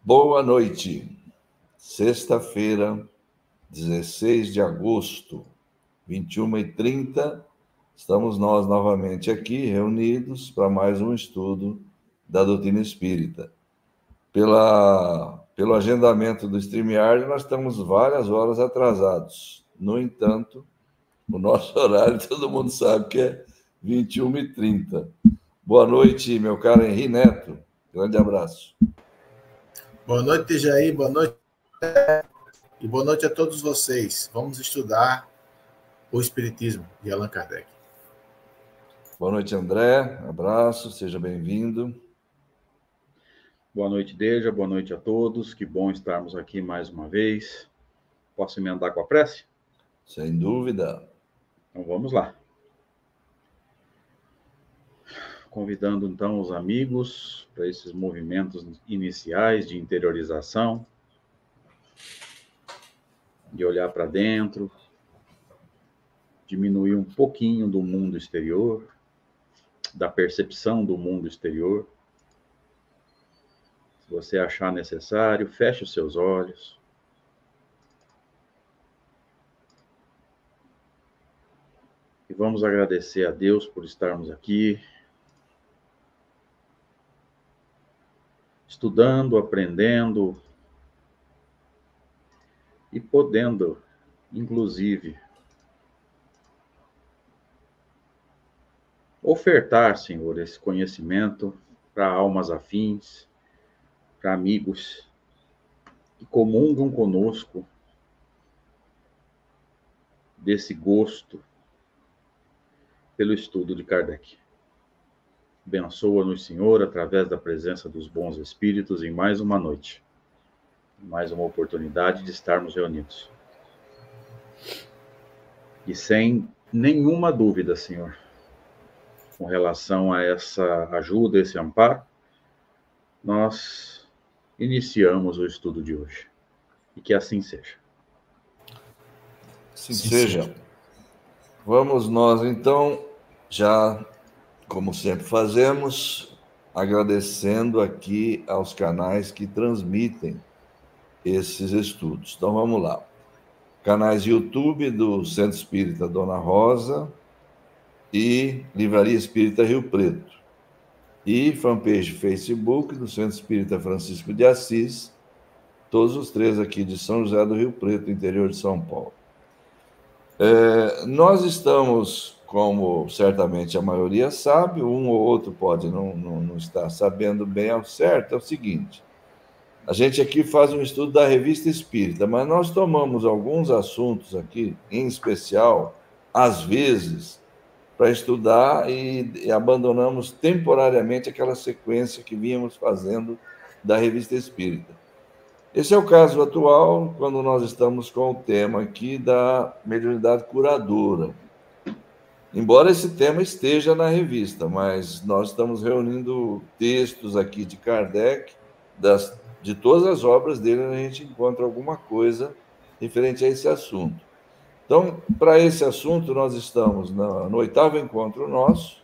Boa noite. Sexta-feira, 16 de agosto, 21h30, estamos nós novamente aqui reunidos para mais um estudo da doutrina espírita. Pelo agendamento do StreamYard, nós estamos várias horas atrasados. No entanto, o nosso horário todo mundo sabe que é 21h30. Boa noite, meu caro Henri Neto. Grande abraço. Boa noite, Jair. Boa noite. E boa noite a todos vocês. Vamos estudar o Espiritismo de Allan Kardec. Boa noite, André. Abraço, seja bem-vindo. Boa noite, Deja. Boa noite a todos. Que bom estarmos aqui mais uma vez. Posso emendar com a prece? Sem dúvida. Então vamos lá. Convidando então os amigos para esses movimentos iniciais de interiorização, de olhar para dentro, diminuir um pouquinho do mundo exterior, da percepção do mundo exterior. Se você achar necessário, feche os seus olhos. E vamos agradecer a Deus por estarmos aqui, estudando, aprendendo e podendo, inclusive, ofertar, Senhor, esse conhecimento para almas afins, para amigos que comungam conosco desse gosto pelo estudo de Kardec. Abençoa-nos, Senhor, através da presença dos bons espíritos em mais uma noite, mais uma oportunidade de estarmos reunidos. E sem nenhuma dúvida, Senhor, com relação a essa ajuda, esse amparo, nós iniciamos o estudo de hoje. E que assim seja. Assim seja. Vamos nós, então, já, como sempre fazemos, agradecendo aqui aos canais que transmitem esses estudos. Então, vamos lá. Canais YouTube do Centro Espírita Dona Rosa e Livraria Espírita Rio Preto. E fanpage Facebook do Centro Espírita Francisco de Assis, todos os três aqui de São José do Rio Preto, interior de São Paulo. Nós estamos, como certamente a maioria sabe, um ou outro pode não estar sabendo bem ao certo, é o seguinte: a gente aqui faz um estudo da Revista Espírita, mas nós tomamos alguns assuntos aqui, em especial, às vezes, para estudar e abandonamos temporariamente aquela sequência que vínhamos fazendo da Revista Espírita. Esse é o caso atual, quando nós estamos com o tema aqui da mediunidade curadora. Embora esse tema esteja na revista, mas nós estamos reunindo textos aqui de Kardec, de todas as obras dele, a gente encontra alguma coisa referente a esse assunto. Então, para esse assunto, nós estamos no 8º encontro nosso.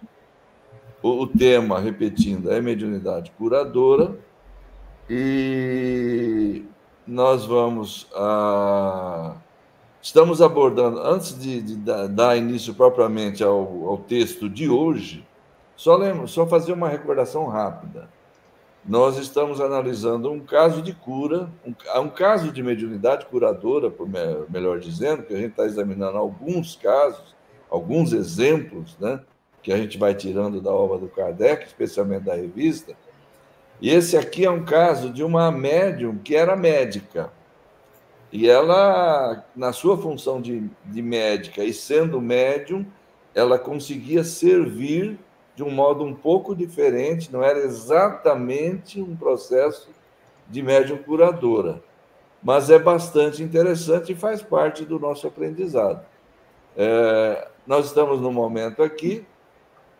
O tema, repetindo, é mediunidade curadora. E nós estamos abordando, antes de dar início propriamente ao texto de hoje, só fazer uma recordação rápida. Nós estamos analisando um caso de cura, um caso de mediunidade curadora, melhor dizendo, que a gente está examinando alguns casos, alguns exemplos, né, que a gente vai tirando da obra do Kardec, especialmente da revista. E esse aqui é um caso de uma médium que era médica. E ela, na sua função de médica e sendo médium, ela conseguia servir de um modo um pouco diferente, não era exatamente um processo de médium curadora, mas é bastante interessante e faz parte do nosso aprendizado. Nós estamos no momento aqui,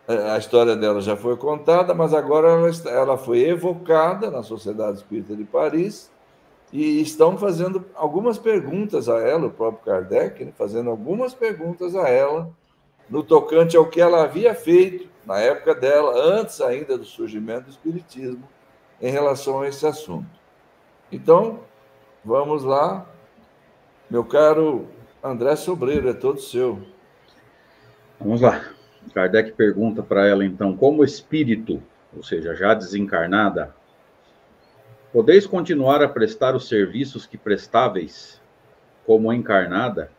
a história dela já foi contada, mas agora ela foi evocada na Sociedade Espírita de Paris e estão fazendo algumas perguntas a ela, o próprio Kardec, né, fazendo algumas perguntas a ela no tocante ao que ela havia feito na época dela, antes ainda do surgimento do Espiritismo, em relação a esse assunto. Então, vamos lá. Meu caro André Sobreiro, é todo seu. Vamos lá. Kardec pergunta para ela, então, como espírito, ou seja, já desencarnada, podeis continuar a prestar os serviços que prestáveis como encarnada,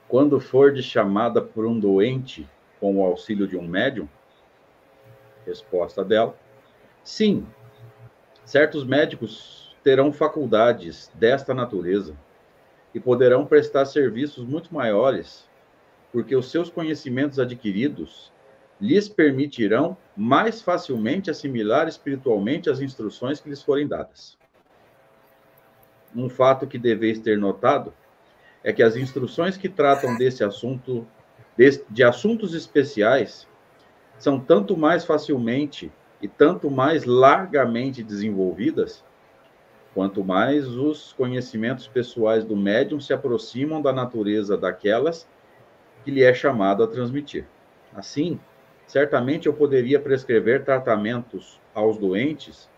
quando fordes chamada por um doente com o auxílio de um médium? Resposta dela: sim, certos médicos terão faculdades desta natureza e poderão prestar serviços muito maiores, porque os seus conhecimentos adquiridos lhes permitirão mais facilmente assimilar espiritualmente as instruções que lhes forem dadas. Um fato que deveis ter notado é que as instruções que tratam desse assunto, de assuntos especiais, são tanto mais facilmente e tanto mais largamente desenvolvidas, quanto mais os conhecimentos pessoais do médium se aproximam da natureza daquelas que lhe é chamado a transmitir. Assim, certamente eu poderia prescrever tratamentos aos doentes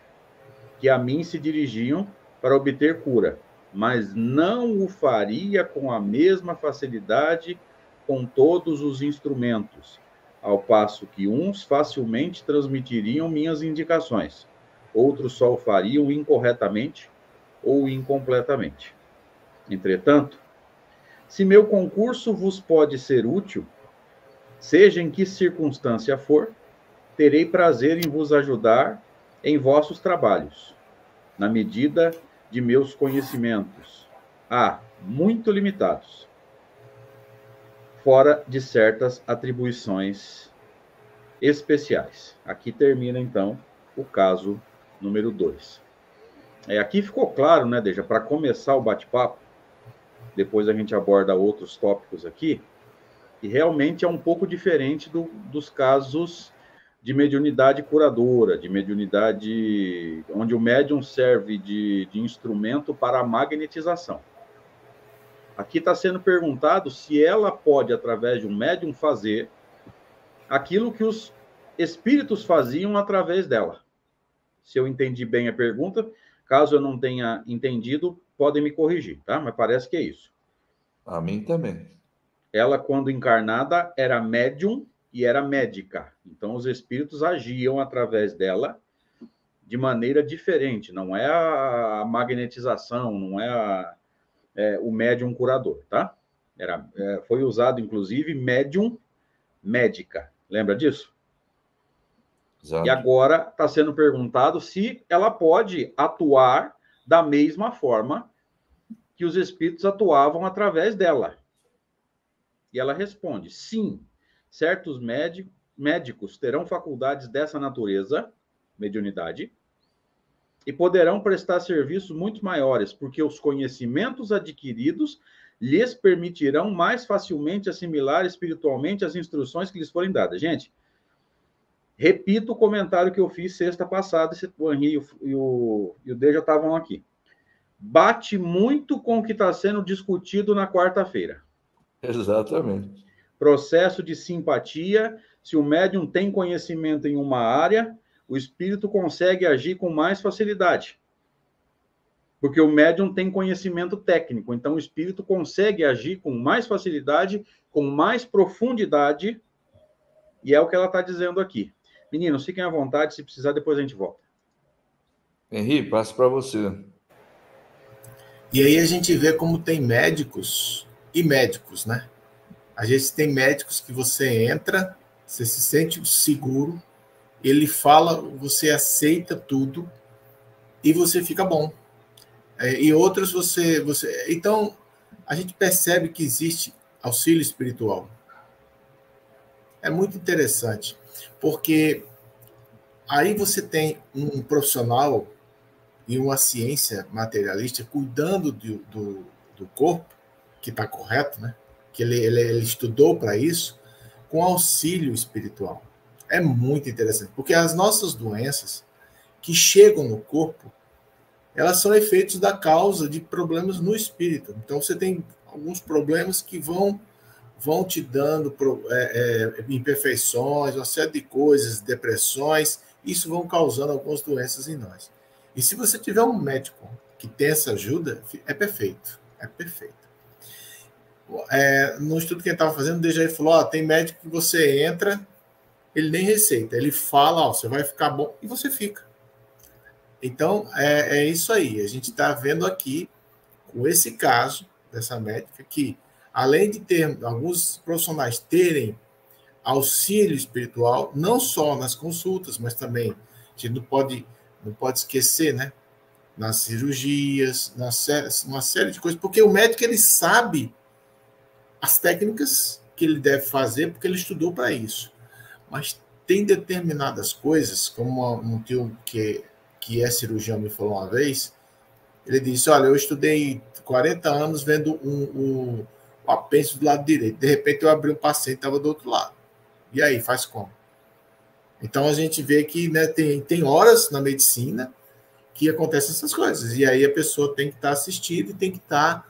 que a mim se dirigiam para obter cura, mas não o faria com a mesma facilidade com todos os instrumentos, ao passo que uns facilmente transmitiriam minhas indicações, outros só o fariam incorretamente ou incompletamente. Entretanto, se meu concurso vos pode ser útil, seja em que circunstância for, terei prazer em vos ajudar em vossos trabalhos, na medida de meus conhecimentos, muito limitados, fora de certas atribuições especiais. Aqui termina, então, o caso número 2. Aqui ficou claro, né, Deja, para começar o bate-papo, depois a gente aborda outros tópicos aqui, e realmente é um pouco diferente dos casos de mediunidade curadora, de mediunidade onde o médium serve de instrumento para a magnetização. Aqui está sendo perguntado se ela pode, através de um médium, fazer aquilo que os espíritos faziam através dela. Se eu entendi bem a pergunta, caso eu não tenha entendido, podem me corrigir, tá? Mas parece que é isso. A mim também. Ela, quando encarnada, era médium e era médica. Então, os espíritos agiam através dela de maneira diferente. Não é a magnetização, não é, o médium curador, tá? Foi usado, inclusive, médium médica. Lembra disso? Exato. E agora está sendo perguntado se ela pode atuar da mesma forma que os espíritos atuavam através dela. E ela responde: sim, certos médicos terão faculdades dessa natureza, mediunidade, e poderão prestar serviços muito maiores, porque os conhecimentos adquiridos lhes permitirão mais facilmente assimilar espiritualmente as instruções que lhes forem dadas. Gente, repito o comentário que eu fiz sexta passada, o Henri e o Deja estavam aqui. Bate muito com o que está sendo discutido na quarta-feira. Exatamente. Processo de simpatia. Se o médium tem conhecimento em uma área, o espírito consegue agir com mais facilidade. Porque o médium tem conhecimento técnico, então o espírito consegue agir com mais facilidade, com mais profundidade, e é o que ela está dizendo aqui. Meninos, fiquem à vontade, se precisar, depois a gente volta. Henri, passo para você. E aí a gente vê como tem médicos e médicos, né? A gente tem médicos que você entra, você se sente seguro, ele fala, você aceita tudo e você fica bom. E outros você... Então, a gente percebe que existe auxílio espiritual. É muito interessante, porque aí você tem um profissional e uma ciência materialista cuidando do corpo, que está correto, né? Que ele estudou para isso, com auxílio espiritual. É muito interessante, porque as nossas doenças que chegam no corpo, elas são efeitos da causa de problemas no espírito. Então, você tem alguns problemas que vão te dando imperfeições, uma série de coisas, depressões, isso vão causando algumas doenças em nós. E se você tiver um médico que tem essa ajuda, é perfeito. É perfeito. No estudo que ele estava fazendo, o Dejaí falou, tem médico que você entra, ele nem receita, ele fala, você vai ficar bom, e você fica. Então, é isso aí. A gente está vendo aqui, com esse caso dessa médica, que além de ter alguns profissionais terem auxílio espiritual, não só nas consultas, mas também, a gente não pode esquecer, né? Nas cirurgias, uma série de coisas, porque o médico, ele sabe as técnicas que ele deve fazer, porque ele estudou para isso. Mas tem determinadas coisas, como um tio que é cirurgião me falou uma vez, ele disse, olha, eu estudei 40 anos vendo o apêndice do lado direito, de repente eu abri um paciente e estava do outro lado. E aí, faz como? Então a gente vê que, né, tem horas na medicina que acontecem essas coisas, e aí a pessoa tem que estar assistida e tem que estar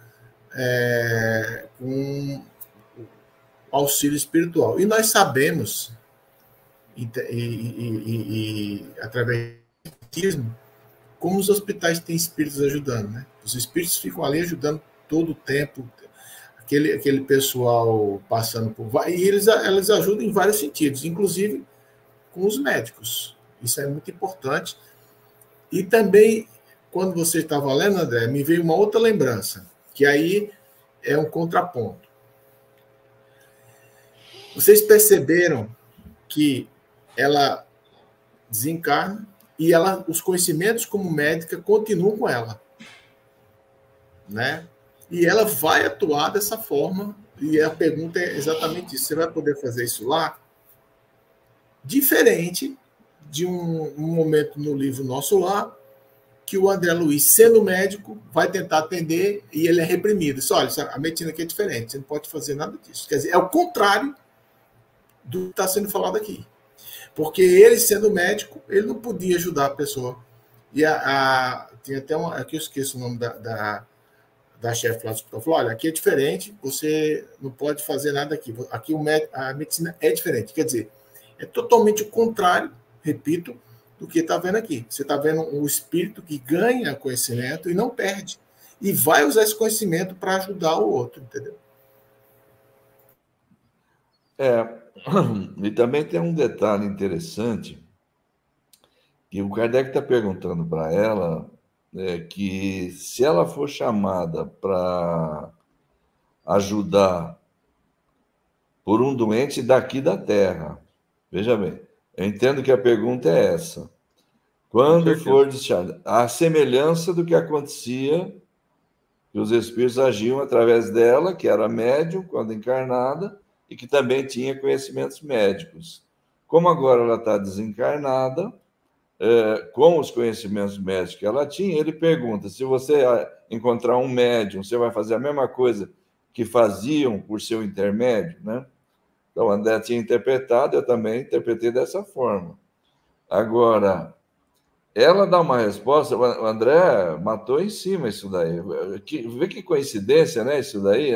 com auxílio espiritual. E nós sabemos, através do espiritismo, como os hospitais têm espíritos ajudando, né? Os espíritos ficam ali ajudando todo o tempo, aquele pessoal passando por... E eles ajudam em vários sentidos, inclusive com os médicos. Isso é muito importante. E também, quando você estava lendo, André, me veio uma outra lembrança, que aí é um contraponto. Vocês perceberam que ela desencarna e os conhecimentos como médica continuam com ela, né? E ela vai atuar dessa forma, e a pergunta é exatamente isso. Você vai poder fazer isso lá? Diferente de um momento no livro Nosso Lar, que o André Luiz, sendo médico, vai tentar atender e ele é reprimido. Diz, olha, a medicina aqui é diferente, você não pode fazer nada disso. Quer dizer, é o contrário do que está sendo falado aqui. Porque ele, sendo médico, ele não podia ajudar a pessoa. E tem até aqui eu esqueço o nome da chefe lá do hospital, falou, olha, aqui é diferente, você não pode fazer nada aqui. Aqui a medicina é diferente. Quer dizer, é totalmente o contrário, repito, do que está vendo aqui. Você está vendo um espírito que ganha conhecimento e não perde. E vai usar esse conhecimento para ajudar o outro, entendeu? E também tem um detalhe interessante, que o Kardec está perguntando para ela, que se ela for chamada para ajudar por um doente daqui da Terra, veja bem, eu entendo que a pergunta é essa. Quando for deixada, a semelhança do que acontecia, que os espíritos agiam através dela, que era médium quando encarnada, e que também tinha conhecimentos médicos. Como agora ela está desencarnada, com os conhecimentos médicos que ela tinha, ele pergunta, se você encontrar um médium, você vai fazer a mesma coisa que faziam por seu intermédio, né? Então, o André tinha interpretado, eu também interpretei dessa forma. Agora, ela dá uma resposta, o André matou em cima isso daí. Vê que coincidência, né? Isso daí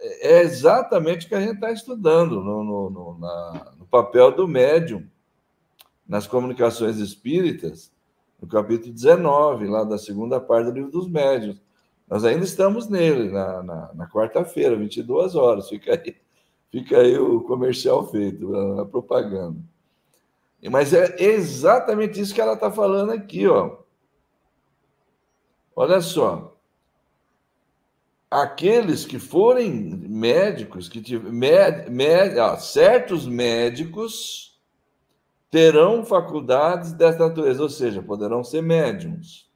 é exatamente o que a gente está estudando no papel do médium, nas comunicações espíritas, no capítulo 19, lá da segunda parte do Livro dos Médiuns. Nós ainda estamos nele, na quarta-feira, 22 horas. Fica aí o comercial feito, a propaganda. Mas é exatamente isso que ela está falando aqui, ó. Olha só. Aqueles que forem médicos, certos médicos terão faculdades dessa natureza, ou seja, poderão ser médiums.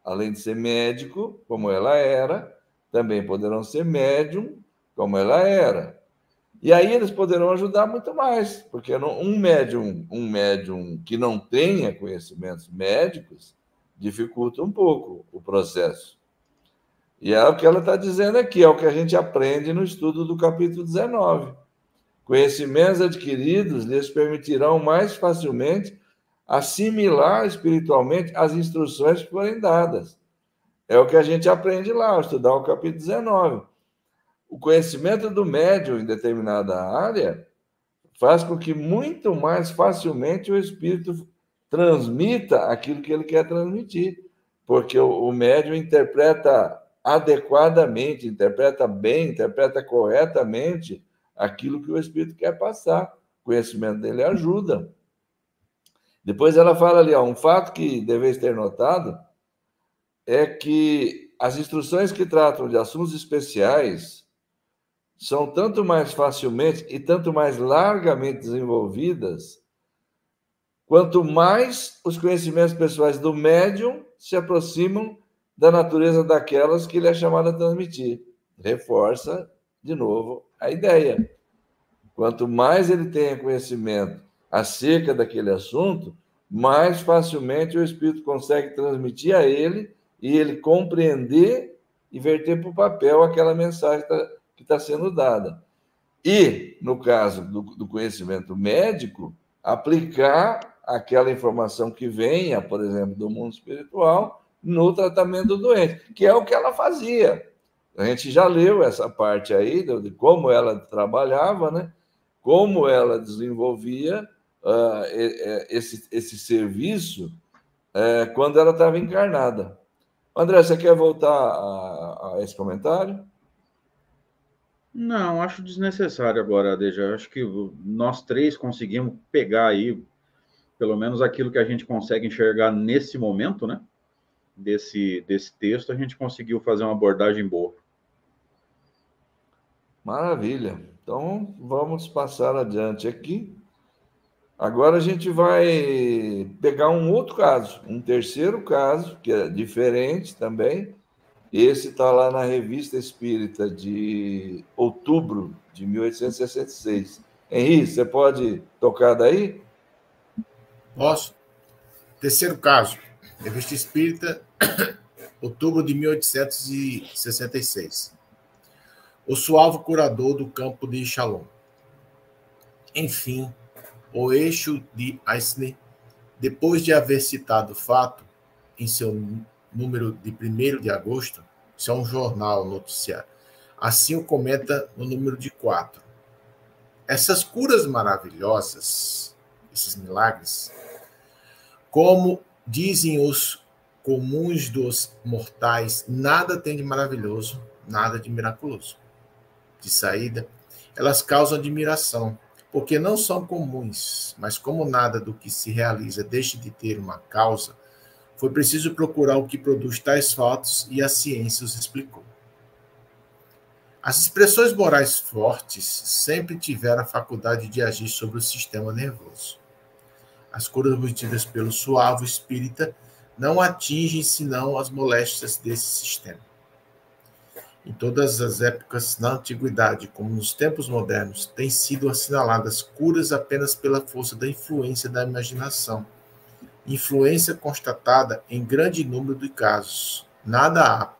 Além de ser médico, como ela era, também poderão ser médium, como ela era. E aí eles poderão ajudar muito mais, porque um médium que não tenha conhecimentos médicos dificulta um pouco o processo. E é o que ela está dizendo aqui, é o que a gente aprende no estudo do capítulo 19. Conhecimentos adquiridos lhes permitirão mais facilmente assimilar espiritualmente as instruções que forem dadas. É o que a gente aprende lá, ao estudar o capítulo 19. O conhecimento do médium em determinada área faz com que muito mais facilmente o espírito transmita aquilo que ele quer transmitir. porque o médium interpreta adequadamente, interpreta bem, interpreta corretamente aquilo que o espírito quer passar. O conhecimento dele ajuda. Depois ela fala ali, um fato que deveis ter notado é que as instruções que tratam de assuntos especiais são tanto mais facilmente e tanto mais largamente desenvolvidas, quanto mais os conhecimentos pessoais do médium se aproximam da natureza daquelas que ele é chamado a transmitir. Reforça, de novo, a ideia. Quanto mais ele tenha conhecimento acerca daquele assunto, mais facilmente o espírito consegue transmitir a ele e ele compreender e verter para o papel aquela mensagem que está sendo dada. E, no caso do conhecimento médico, aplicar aquela informação que venha, por exemplo, do mundo espiritual, no tratamento do doente, que é o que ela fazia. A gente já leu essa parte aí, de como ela trabalhava, né? Como ela desenvolvia esse serviço quando ela estava encarnada. André, você quer voltar a esse comentário? Não, acho desnecessário agora, Deja. Acho que nós três conseguimos pegar aí, pelo menos aquilo que a gente consegue enxergar nesse momento, né? Desse texto, a gente conseguiu fazer uma abordagem boa. Maravilha. Então, vamos passar adiante aqui. Agora a gente vai pegar um outro caso, um terceiro caso, que é diferente também. Esse está lá na Revista Espírita de outubro de 1866. Henri, você pode tocar daí? Posso? Terceiro caso, Revista Espírita, outubro de 1866. O suave curador do campo de Shalom. Enfim, o eixo de Eisner, depois de haver citado o fato em seu número de 1º de agosto, isso é um jornal noticiário, assim o comenta no número de 4. Essas curas maravilhosas, esses milagres, como dizem os comuns dos mortais, nada tem de maravilhoso, nada de miraculoso. De saída, elas causam admiração, porque não são comuns, mas como nada do que se realiza deixa de ter uma causa, foi preciso procurar o que produz tais fatos e a ciência os explicou. As expressões morais fortes sempre tiveram a faculdade de agir sobre o sistema nervoso. As curas obtidas pelo suave espírita não atingem senão as moléstias desse sistema. Em todas as épocas, na antiguidade como nos tempos modernos, têm sido assinaladas curas apenas pela força da influência da imaginação, influência constatada em grande número de casos. Nada há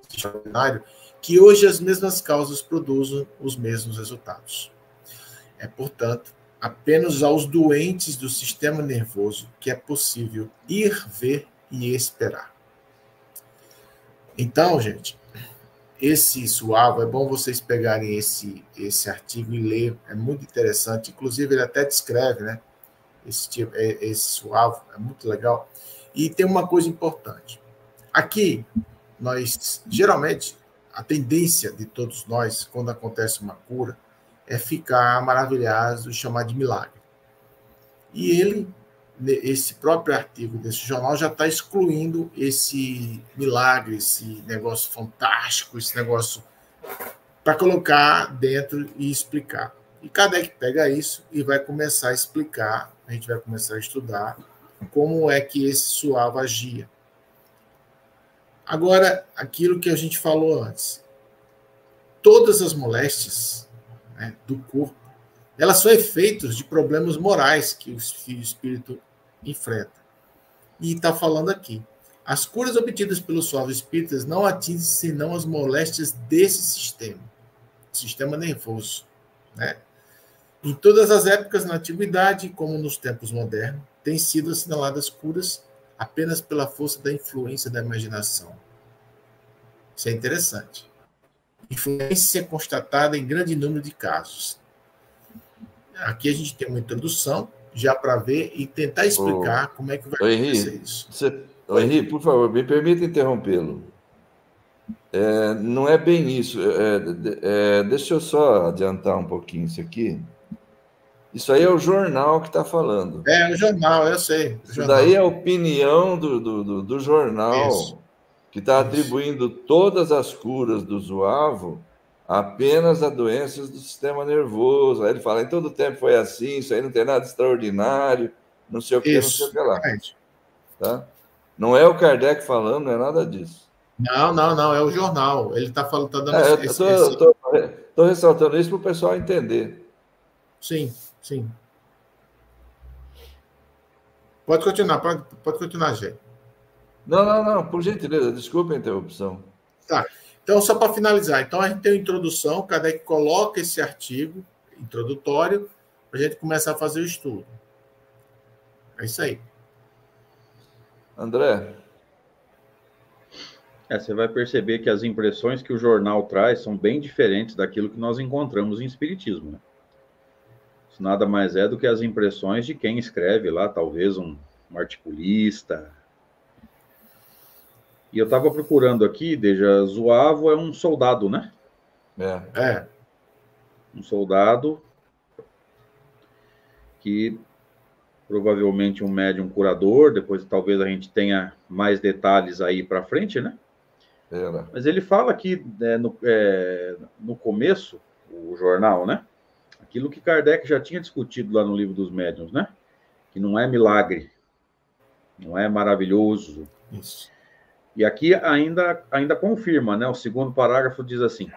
extraordinário que hoje as mesmas causas produzam os mesmos resultados. É, portanto, apenas aos doentes do sistema nervoso que é possível ir, ver e esperar. Então, gente, esse suave, é bom vocês pegarem esse artigo e ler, é muito interessante. Inclusive, ele até descreve, né? Esse suave, é muito legal. E tem uma coisa importante. Aqui, nós, geralmente, a tendência de todos nós, quando acontece uma cura, é ficar maravilhado e chamar de milagre. E ele, esse próprio artigo desse jornal, já está excluindo esse milagre, esse negócio fantástico, esse negócio para colocar dentro e explicar. E Kardec pega isso e vai começar a explicar, a gente vai começar a estudar como é que esse suave agia. Agora, aquilo que a gente falou antes, todas as moléstias, né, do corpo, elas são efeitos de problemas morais que o espírito enfrenta. E está falando aqui, as curas obtidas pelos suaves espíritas não atingem senão as moléstias desse sistema nervoso, né? Em todas as épocas, na antiguidade, como nos tempos modernos, têm sido assinaladas curas apenas pela força da influência da imaginação. Isso é interessante. Influência constatada em grande número de casos. Aqui a gente tem uma introdução, já para ver e tentar explicar como é que vai acontecer isso. Henrique, por favor, me permita interrompê-lo. Não é bem isso. Deixa eu só adiantar um pouquinho isso aqui. Isso aí é o jornal que está falando. É o jornal, eu sei. Isso daí é a opinião do jornal, Isso. que está atribuindo todas as curas do zoavo apenas a doenças do sistema nervoso. Aí ele fala, em todo tempo foi assim, isso aí não tem nada extraordinário, não sei o que, não sei o que lá. Tá? Não é o Kardec falando, não é nada disso. Não, é o jornal. Ele está falando, está dando Estou ressaltando isso para o pessoal entender. Sim. Pode continuar, Gê. Não, por gentileza, desculpe a interrupção. Tá. Então, só para finalizar, então a gente tem uma introdução, Kardec coloca esse artigo introdutório, para a gente começar a fazer o estudo. É isso aí. André? Você vai perceber que as impressões que o jornal traz são bem diferentes daquilo que nós encontramos em Espiritismo, né? Isso nada mais é do que as impressões de quem escreve lá, talvez um articulista. E eu estava procurando aqui, Deja, Zuavo é um soldado, né? É. Um soldado que provavelmente um médium curador, depois talvez a gente tenha mais detalhes aí para frente, né? Mas ele fala aqui no começo, o jornal, né? Aquilo que Kardec já tinha discutido lá no Livro dos Médiuns, né? Que não é milagre, não é maravilhoso. Isso. E aqui ainda confirma, né? O segundo parágrafo diz assim,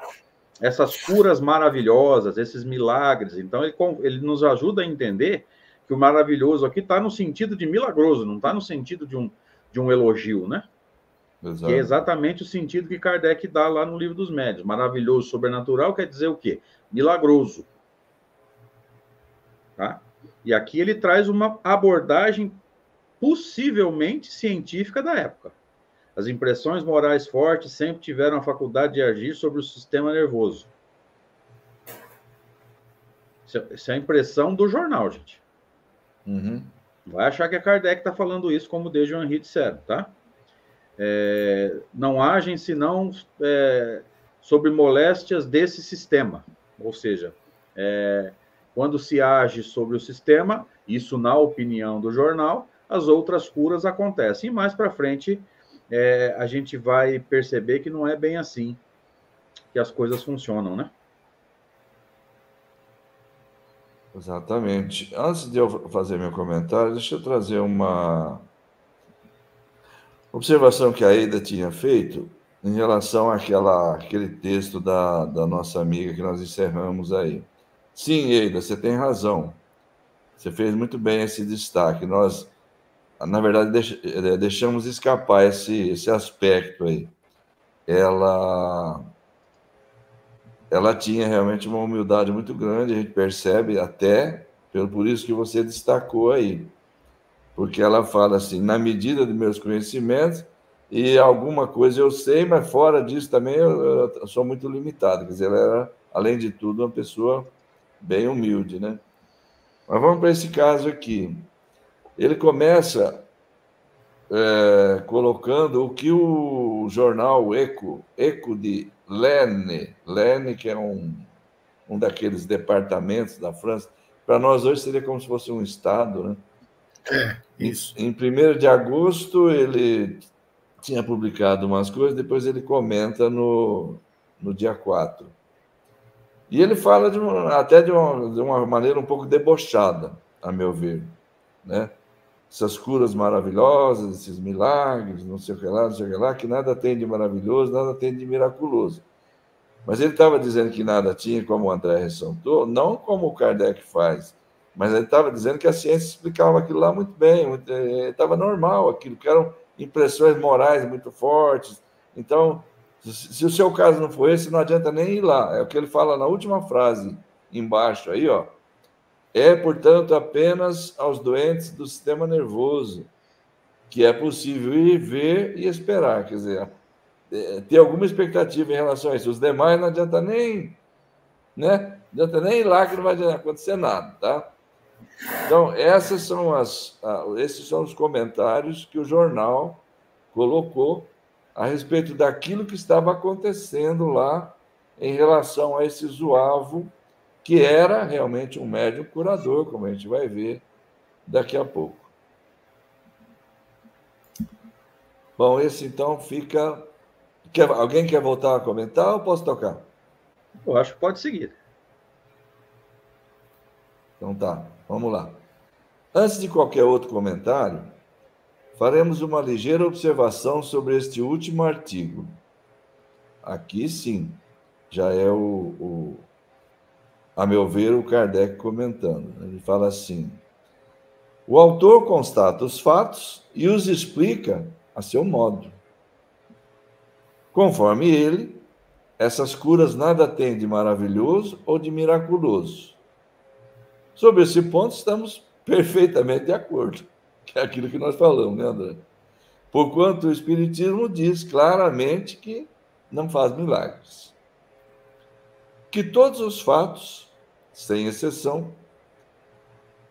essas curas maravilhosas, esses milagres. Então, ele nos ajuda a entender que o maravilhoso aqui está no sentido de milagroso, não está no sentido de um elogio, né? Exato. Que é exatamente o sentido que Kardec dá lá no Livro dos Médiuns. Maravilhoso, sobrenatural, quer dizer o quê? Milagroso. Tá? E aqui ele traz uma abordagem possivelmente científica da época. As impressões morais fortes sempre tiveram a faculdade de agir sobre o sistema nervoso. Isso é a impressão do jornal, gente. Uhum. Vai achar que é Kardec que está falando isso, como o Deja e o Henri disseram, tá? Não agem senão sobre moléstias desse sistema. Ou seja, quando se age sobre o sistema, isso na opinião do jornal, as outras curas acontecem. E mais para frente, a gente vai perceber que não é bem assim que as coisas funcionam, né? Exatamente. Antes de eu fazer meu comentário, deixa eu trazer uma observação que a Eida tinha feito em relação àquele texto da nossa amiga que nós encerramos aí. Sim, Eida, você tem razão. Você fez muito bem esse destaque. Nós, na verdade, deixamos escapar esse aspecto aí. Ela tinha realmente uma humildade muito grande, a gente percebe até, por isso que você destacou aí. Porque ela fala assim, na medida de meus conhecimentos, e alguma coisa eu sei, mas fora disso também eu sou muito limitado. Quer dizer, ela era, além de tudo, uma pessoa bem humilde, né? Mas vamos para esse caso aqui. Ele começa colocando o que o jornal Eco de Lenne, que é um daqueles departamentos da França, para nós hoje seria como se fosse um estado, né? Isso. Em 1º de agosto, ele tinha publicado umas coisas, depois ele comenta no dia 4. E ele fala até de uma maneira um pouco debochada, a meu ver, né? Essas curas maravilhosas, esses milagres, não sei o que lá, que nada tem de maravilhoso, nada tem de miraculoso. Mas ele estava dizendo que nada tinha, como o André ressaltou, não como o Kardec faz, mas ele estava dizendo que a ciência explicava aquilo lá muito bem, estava normal aquilo, que eram impressões morais muito fortes. Então, se o seu caso não for esse, não adianta nem ir lá. É o que ele fala na última frase, embaixo aí, ó. Portanto, apenas aos doentes do sistema nervoso que é possível ir ver e esperar, quer dizer, ter alguma expectativa em relação a isso. Os demais não adianta nem, né? Não adianta nem ir lá que não vai acontecer nada, tá? Então, esses são os comentários que o jornal colocou a respeito daquilo que estava acontecendo lá em relação a esse Zuavo, que era realmente um médium curador, como a gente vai ver daqui a pouco. Bom, esse então fica... Alguém quer voltar a comentar ou posso tocar? Eu acho que pode seguir. Então tá, vamos lá. Antes de qualquer outro comentário, faremos uma ligeira observação sobre este último artigo. Aqui sim, já é a meu ver, o Kardec comentando. Ele fala assim: o autor constata os fatos e os explica a seu modo. Conforme ele, essas curas nada têm de maravilhoso ou de miraculoso. Sobre esse ponto, estamos perfeitamente de acordo, que é aquilo que nós falamos, né, André? Porquanto o Espiritismo diz claramente que não faz milagres. Que todos os fatos, sem exceção,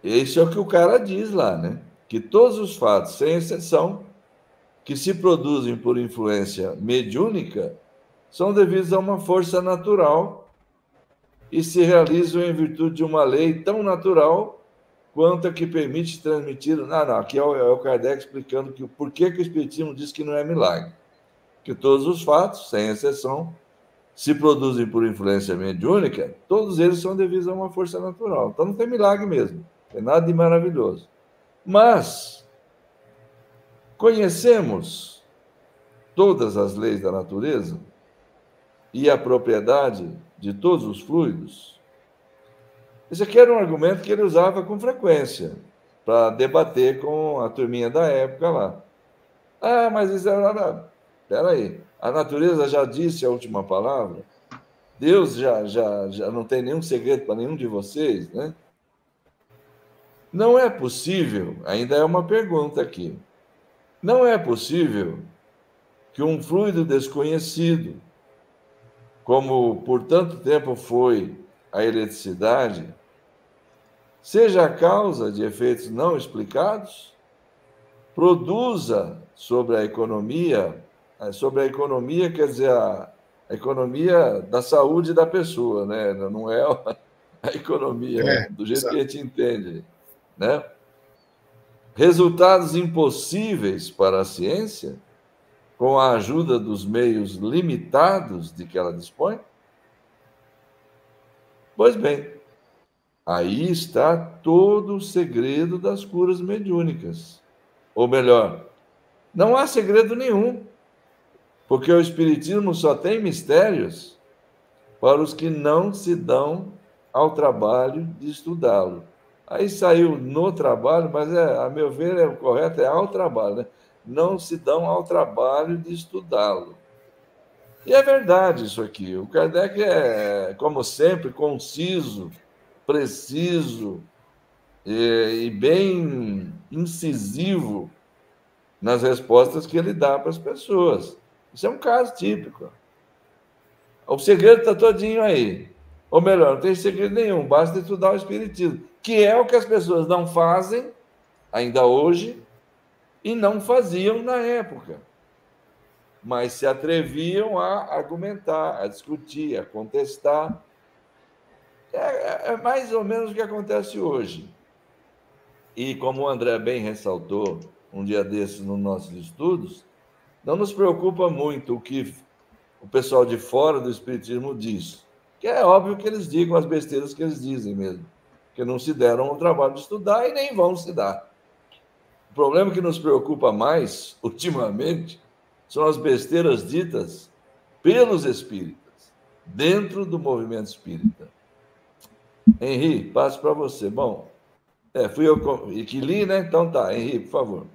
isso é o que o cara diz lá, né? Que todos os fatos, sem exceção, que se produzem por influência mediúnica, são devidos a uma força natural e se realizam em virtude de uma lei tão natural quanto a que permite transmitir... Não, aqui é o Kardec explicando por que o Espiritismo diz que não é milagre. Que todos os fatos, sem exceção, se produzem por influência mediúnica, todos eles são devidos a uma força natural. Então não tem milagre mesmo, não tem nada de maravilhoso. Mas conhecemos todas as leis da natureza e a propriedade de todos os fluidos. Esse aqui era um argumento que ele usava com frequência para debater com a turminha da época lá. Ah, mas isso era... Espera aí, a natureza já disse a última palavra? Deus já não tem nenhum segredo para nenhum de vocês, né? Não é possível, ainda é uma pergunta aqui, não é possível que um fluido desconhecido, como por tanto tempo foi a eletricidade, seja a causa de efeitos não explicados, produza sobre a economia quer dizer, a economia da saúde da pessoa, né? Não é a economia do jeito que a gente entende, né? Resultados impossíveis para a ciência, com a ajuda dos meios limitados de que ela dispõe? Pois bem, aí está todo o segredo das curas mediúnicas. Ou melhor, não há segredo nenhum, porque o Espiritismo só tem mistérios para os que não se dão ao trabalho de estudá-lo. Aí saiu no trabalho, mas a meu ver, o correto é ao trabalho, né? Não se dão ao trabalho de estudá-lo. E é verdade isso aqui. O Kardec é, como sempre, conciso, preciso e bem incisivo nas respostas que ele dá para as pessoas. Isso é um caso típico. O segredo está todinho aí. Ou melhor, não tem segredo nenhum, basta estudar o Espiritismo, que é o que as pessoas não fazem, ainda hoje, e não faziam na época. Mas se atreviam a argumentar, a discutir, a contestar. É mais ou menos o que acontece hoje. E como o André bem ressaltou um dia desses nos nossos estudos, não nos preocupa muito o que o pessoal de fora do Espiritismo diz. Que é óbvio que eles digam as besteiras que eles dizem mesmo, que não se deram o trabalho de estudar e nem vão se dar. O problema que nos preocupa mais, ultimamente, são as besteiras ditas pelos espíritas, dentro do movimento espírita. Henri, passo para você. Bom, fui eu que li, né? Então tá, Henri, por favor.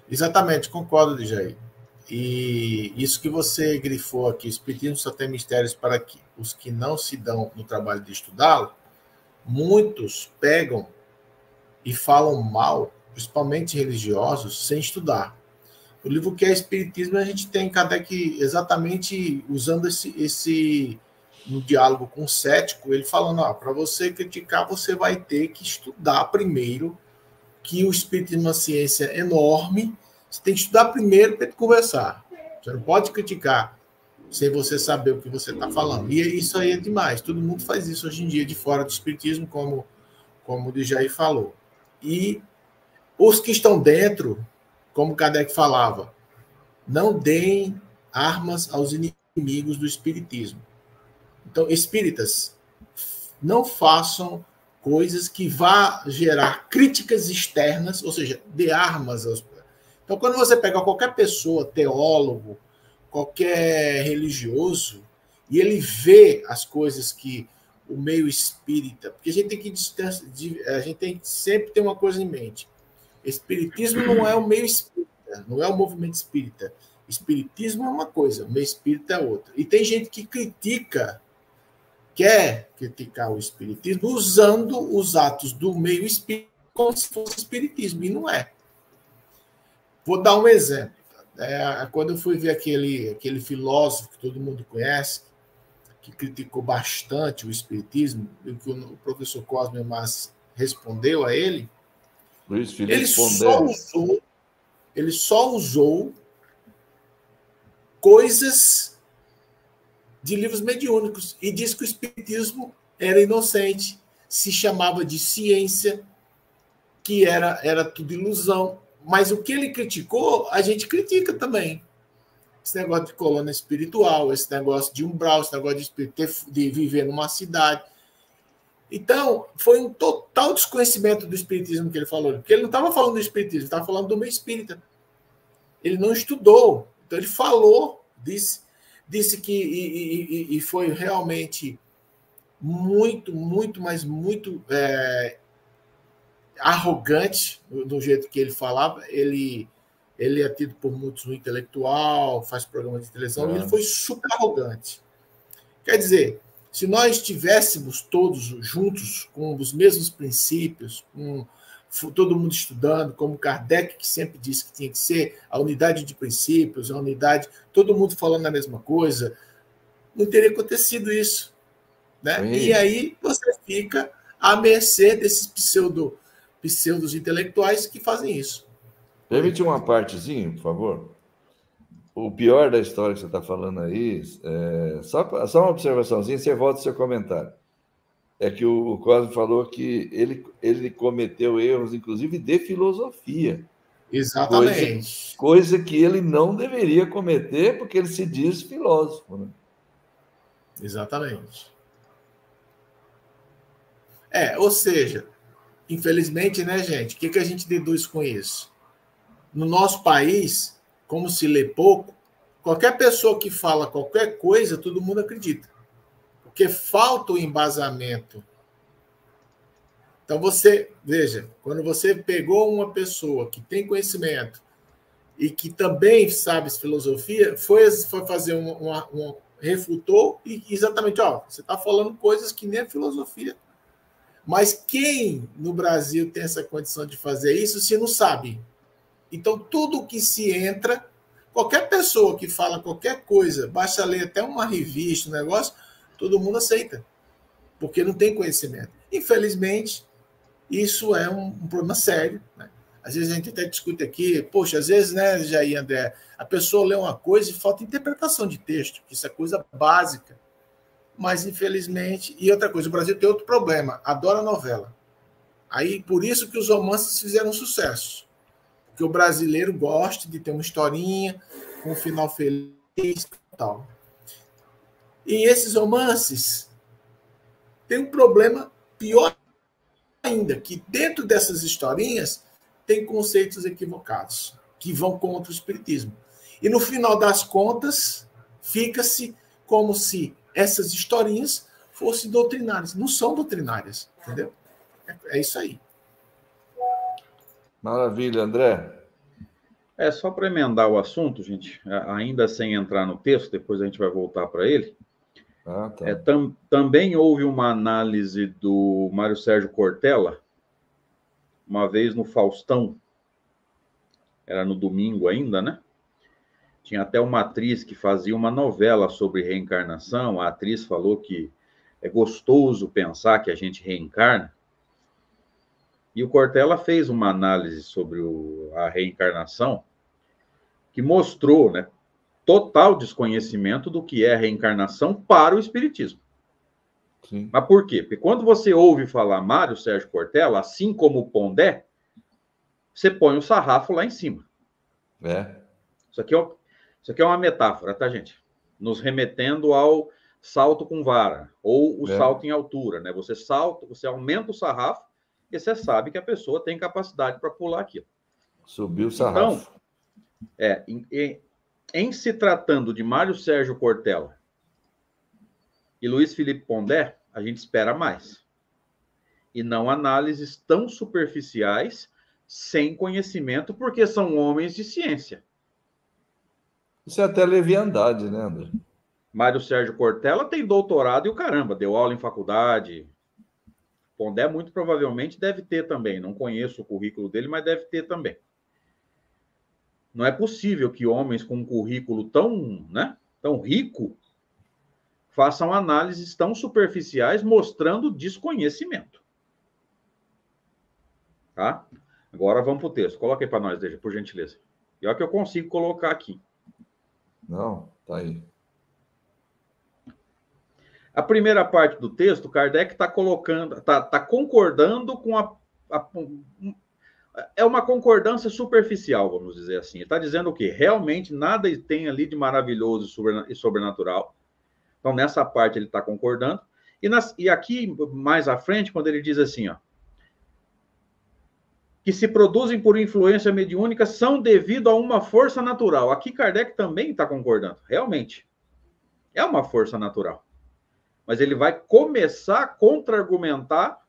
Exatamente, concordo, Djair. E isso que você grifou aqui, o Espiritismo só tem mistérios para os que não se dão no trabalho de estudá-lo, muitos pegam e falam mal, principalmente religiosos, sem estudar. O livro que é Espiritismo, a gente tem Kardec exatamente usando esse no diálogo com o cético, ele falando, para você criticar, você vai ter que estudar primeiro, que o Espiritismo é uma ciência enorme, Você tem que estudar primeiro para conversar. Você não pode criticar sem você saber o que você está falando. E isso aí é demais. Todo mundo faz isso hoje em dia, de fora do espiritismo, como o Djair falou. E os que estão dentro, como Kardec falava, não deem armas aos inimigos do espiritismo. Então, espíritas, não façam coisas que vá gerar críticas externas, ou seja, dê armas aos... Então, quando você pega qualquer pessoa, teólogo, qualquer religioso, e ele vê as coisas que o meio espírita, porque a gente tem que sempre ter uma coisa em mente. Espiritismo não é o meio espírita, não é o movimento espírita. Espiritismo é uma coisa, o meio espírita é outra. E tem gente que quer criticar o espiritismo usando os atos do meio espírita como se fosse espiritismo, e não é. Vou dar um exemplo. Quando eu fui ver aquele filósofo que todo mundo conhece, que criticou bastante o espiritismo, e que o professor Cosme Mas respondeu a ele, Luiz Felipe ele só usou coisas de livros mediúnicos e disse que o espiritismo era inocente, se chamava de ciência, que era tudo ilusão. Mas o que ele criticou, a gente critica também. Esse negócio de colônia espiritual, esse negócio de umbral, esse negócio de viver numa cidade. Então, foi um total desconhecimento do espiritismo que ele falou. Porque ele não estava falando do espiritismo, ele estava falando do meio espírita. Ele não estudou. Então, ele falou, disse que... E foi realmente muito, mas muito arrogante do jeito que ele falava. Ele é tido por muitos um intelectual, faz programa de televisão, e ele foi super arrogante. Quer dizer, se nós estivéssemos todos juntos, com os mesmos princípios, com todo mundo estudando, como Kardec, que sempre disse que tinha que ser a unidade de princípios, a unidade, todo mundo falando a mesma coisa, não teria acontecido isso. Né? E aí você fica à mercê desses pseudos intelectuais que fazem isso. Permite uma partezinha, por favor? O pior da história que você está falando aí, só uma observaçãozinha, você volta ao seu comentário. É que o Cosme falou que ele cometeu erros, inclusive, de filosofia. Exatamente. Coisa que ele não deveria cometer, porque ele se diz filósofo. Né? Exatamente. Ou seja, infelizmente, né, gente, o que a gente deduz com isso? No nosso país, como se lê pouco, qualquer pessoa que fala qualquer coisa, todo mundo acredita. Porque falta o embasamento. Então, veja, quando você pegou uma pessoa que tem conhecimento e que também sabe filosofia, foi fazer refutou e exatamente, você está falando coisas que nem é filosofia. Mas quem no Brasil tem essa condição de fazer isso, se não sabe? Então, tudo que se entra, qualquer pessoa que fala qualquer coisa, basta ler até uma revista, um negócio, todo mundo aceita, porque não tem conhecimento. Infelizmente, isso é um problema sério. Né? Às vezes a gente até discute aqui, poxa, às vezes, né, Jair, André, a pessoa lê uma coisa e falta interpretação de texto, que isso é coisa básica. Mas, infelizmente... E outra coisa, o Brasil tem outro problema, adora novela. Aí, por isso que os romances fizeram sucesso. Porque o brasileiro gosta de ter uma historinha com um final feliz e tal. E esses romances têm um problema pior ainda, que dentro dessas historinhas tem conceitos equivocados, que vão contra o espiritismo. E, no final das contas, fica-se como se essas historinhas fossem doutrinárias. Não são doutrinárias, entendeu? É isso aí. Maravilha, André. Só para emendar o assunto, gente, ainda sem entrar no texto, depois a gente vai voltar para ele. Tá. Também houve uma análise do Mário Sérgio Cortella, uma vez no Faustão, era no domingo ainda, né? Tinha até uma atriz que fazia uma novela sobre reencarnação. A atriz falou que é gostoso pensar que a gente reencarna. E o Cortella fez uma análise sobre a reencarnação que mostrou, né, total desconhecimento do que é reencarnação para o espiritismo. Sim. Mas por quê? Porque quando você ouve falar Mário Sérgio Cortella, assim como o Pondé, você põe o sarrafo lá em cima. Isso aqui é uma metáfora, tá, gente? Nos remetendo ao salto com vara, ou o salto em altura, né? Você salta, você aumenta o sarrafo, e você sabe que a pessoa tem capacidade para pular aquilo. Subiu o sarrafo. Então, em se tratando de Mário Sérgio Cortella e Luiz Felipe Pondé, a gente espera mais. E não análises tão superficiais, sem conhecimento, porque são homens de ciência. Isso é até leviandade, né, André? Mário Sérgio Cortella tem doutorado e o caramba, deu aula em faculdade. Pondé muito provavelmente deve ter também. Não conheço o currículo dele, mas deve ter também. Não é possível que homens com um currículo tão rico façam análises tão superficiais mostrando desconhecimento. Tá? Agora vamos para o texto. Coloca aí para nós, Deja, por gentileza. E olha que eu consigo colocar aqui. Não, tá aí. A primeira parte do texto, Kardec está colocando, está concordando com é uma concordância superficial, vamos dizer assim. Ele está dizendo o quê? Realmente nada tem ali de maravilhoso e sobrenatural. Então, nessa parte ele está concordando. E aqui, mais à frente, quando ele diz assim, ó, que se produzem por influência mediúnica são devido a uma força natural. Aqui Kardec também está concordando. Realmente, é uma força natural. Mas ele vai começar a contra-argumentar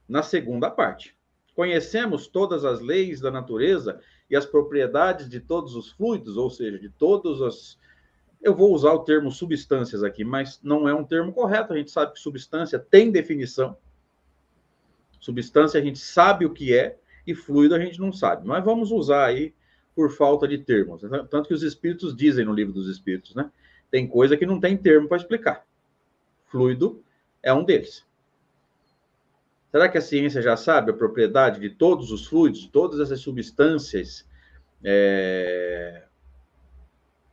na segunda parte. Conhecemos todas as leis da natureza e as propriedades de todos os fluidos, ou seja, de todas as... Eu vou usar o termo substâncias aqui, mas não é um termo correto. A gente sabe que substância tem definição. Substância a gente sabe o que é e fluido a gente não sabe. Mas vamos usar aí por falta de termos. Tanto que os espíritos dizem no livro dos espíritos, né? Tem coisa que não tem termo para explicar. Fluido é um deles. Será que a ciência já sabe a propriedade de todos os fluidos, de todas essas substâncias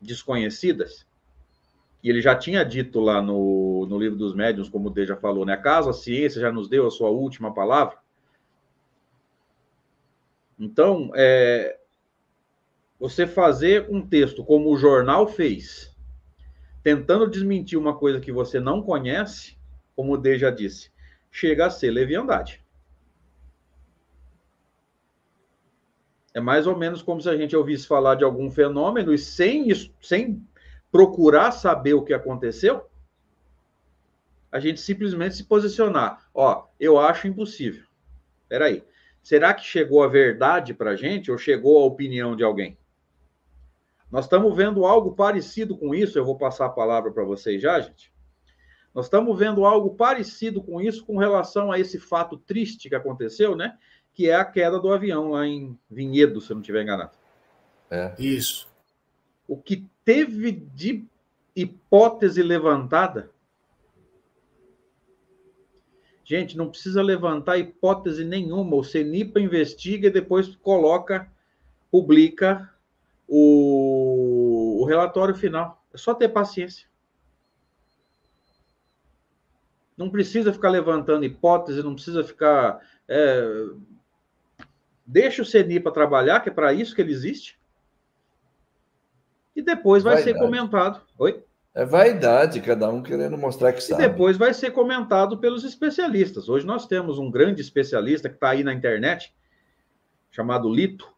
desconhecidas? E ele já tinha dito lá no livro dos médiuns, como o Deja falou, né? Acaso a ciência já nos deu a sua última palavra? Então, você fazer um texto como o jornal fez, tentando desmentir uma coisa que você não conhece, como o Deja disse, chega a ser leviandade. É mais ou menos como se a gente ouvisse falar de algum fenômeno e sem procurar saber o que aconteceu, a gente simplesmente se posicionar. Ó, eu acho impossível. Espera aí. Será que chegou a verdade para a gente ou chegou a opinião de alguém? Nós estamos vendo algo parecido com isso. Eu vou passar a palavra para vocês já, gente. Nós estamos vendo algo parecido com isso com relação a esse fato triste que aconteceu, né? Que é a queda do avião lá em Vinhedo, se eu não estiver enganado. Isso. O que teve de hipótese levantada? Gente, não precisa levantar hipótese nenhuma. O CENIPA investiga e depois publica o relatório final. É só ter paciência. Não precisa ficar levantando hipótese, não precisa ficar... Deixa o CENIPA trabalhar, que é para isso que ele existe. E depois vai ser comentado. Oi? É vaidade, cada um querendo mostrar que sabe. E depois vai ser comentado pelos especialistas. Hoje nós temos um grande especialista que está aí na internet, chamado Lito,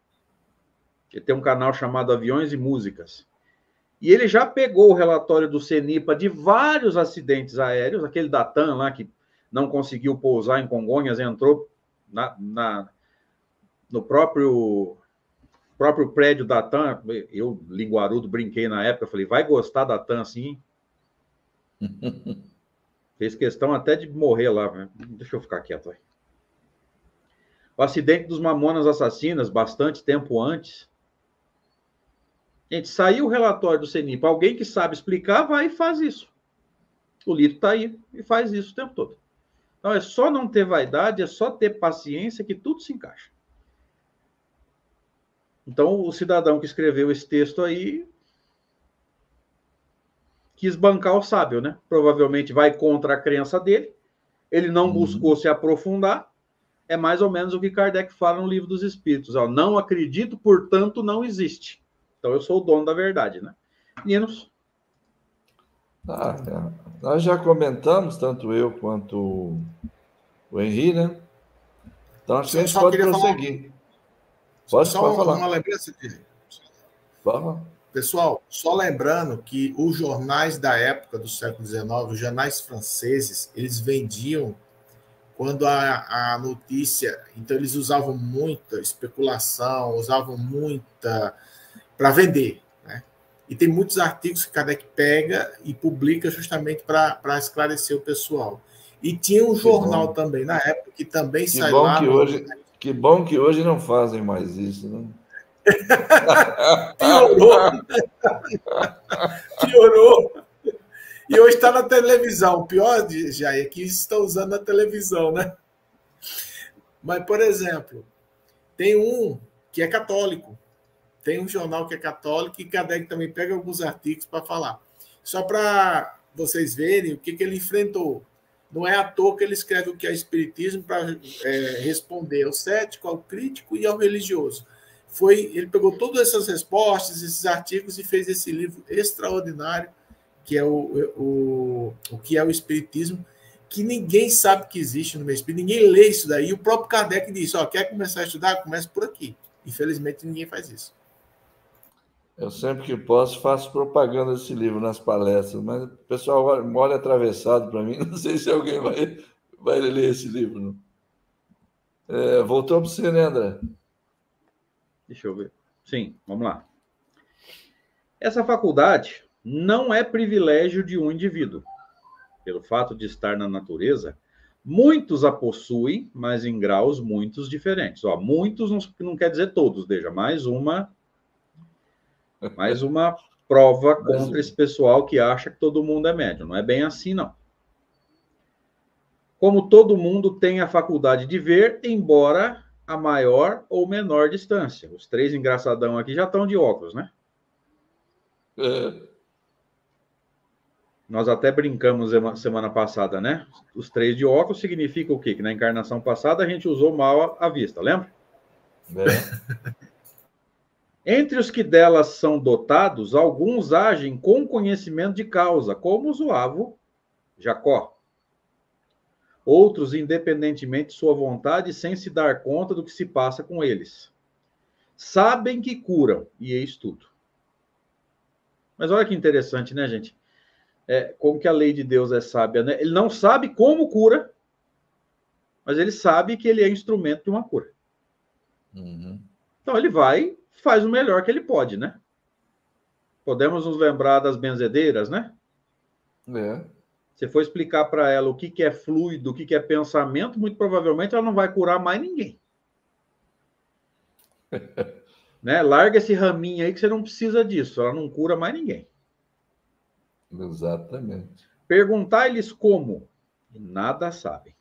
que tem um canal chamado Aviões e Músicas. E ele já pegou o relatório do CENIPA de vários acidentes aéreos, aquele da TAM lá que não conseguiu pousar em Congonhas, entrou no próprio prédio da TAM. Eu, linguarudo, brinquei na época, falei, vai gostar da TAM assim? Fez questão até de morrer lá, né? Deixa eu ficar quieto aí. O acidente dos Mamonas Assassinas, bastante tempo antes. Gente, saiu o relatório do CENIPA, alguém que sabe explicar, vai e faz isso. O Lito está aí e faz isso o tempo todo. Então, é só não ter vaidade, é só ter paciência que tudo se encaixa. Então, o cidadão que escreveu esse texto aí quis bancar o sábio, né? Provavelmente vai contra a crença dele, ele não buscou se aprofundar, é mais ou menos o que Kardec fala no Livro dos Espíritos, ó, não acredito, portanto não existe. Então eu sou o dono da verdade, né? Meninos? Nós já comentamos, tanto eu quanto o Henri, né? Então acho que a gente pode prosseguir. Pode falar. Uma lembrança de... Vamos. Pessoal, só lembrando que os jornais da época do século XIX, os jornais franceses, eles vendiam quando a notícia... Então, eles usavam muita especulação, usavam muita... para vender, né? E tem muitos artigos que Kardec pega e publica justamente para esclarecer o pessoal. E tinha um jornal também, na época, que também sai lá... Que bom que hoje não fazem mais isso, né? Piorou. E hoje está na televisão. O pior, Jair, é que estão usando na televisão, né? Mas, por exemplo, tem um que é católico. Tem um jornal que é católico e Kardec também pega alguns artigos para falar. Só para vocês verem o que ele enfrentou. Não é à toa que ele escreve o que é espiritismo para responder ao cético, ao crítico e ao religioso. Ele pegou todas essas respostas, esses artigos e fez esse livro extraordinário, que é o que é o espiritismo, que ninguém sabe que existe no meio espírita, ninguém lê isso daí. O próprio Kardec disse, quer começar a estudar? Comece por aqui. Infelizmente, ninguém faz isso. Eu sempre que posso faço propaganda desse livro nas palestras, mas o pessoal olha atravessado para mim, não sei se alguém vai ler esse livro. Não. Voltou para você, né, André? Deixa eu ver. Sim, vamos lá. Essa faculdade não é privilégio de um indivíduo. Pelo fato de estar na natureza, muitos a possuem, mas em graus muitos diferentes. Muitos não quer dizer todos, veja, mais uma prova contra esse pessoal que acha que todo mundo é médium. Não é bem assim, não. Como todo mundo tem a faculdade de ver, embora a maior ou menor distância. Os três engraçadão aqui já estão de óculos, né? Nós até brincamos semana passada, né? Os três de óculos significa o quê? Que na encarnação passada a gente usou mal a vista, lembra? Entre os que delas são dotados, alguns agem com conhecimento de causa, como o zoavo Jacó. Outros, independentemente de sua vontade, sem se dar conta do que se passa com eles. Sabem que curam, e eis tudo. Mas olha que interessante, né, gente? Como que a lei de Deus é sábia, né? Ele não sabe como cura, mas ele sabe que ele é instrumento de uma cura. Então ele vai, faz o melhor que ele pode, né? Podemos nos lembrar das benzedeiras, né? Você for explicar para ela o que é fluido, o que é pensamento, muito provavelmente ela não vai curar mais ninguém. Né? Larga esse raminho aí que você não precisa disso, ela não cura mais ninguém. Exatamente. Perguntai-lhes como, nada sabem.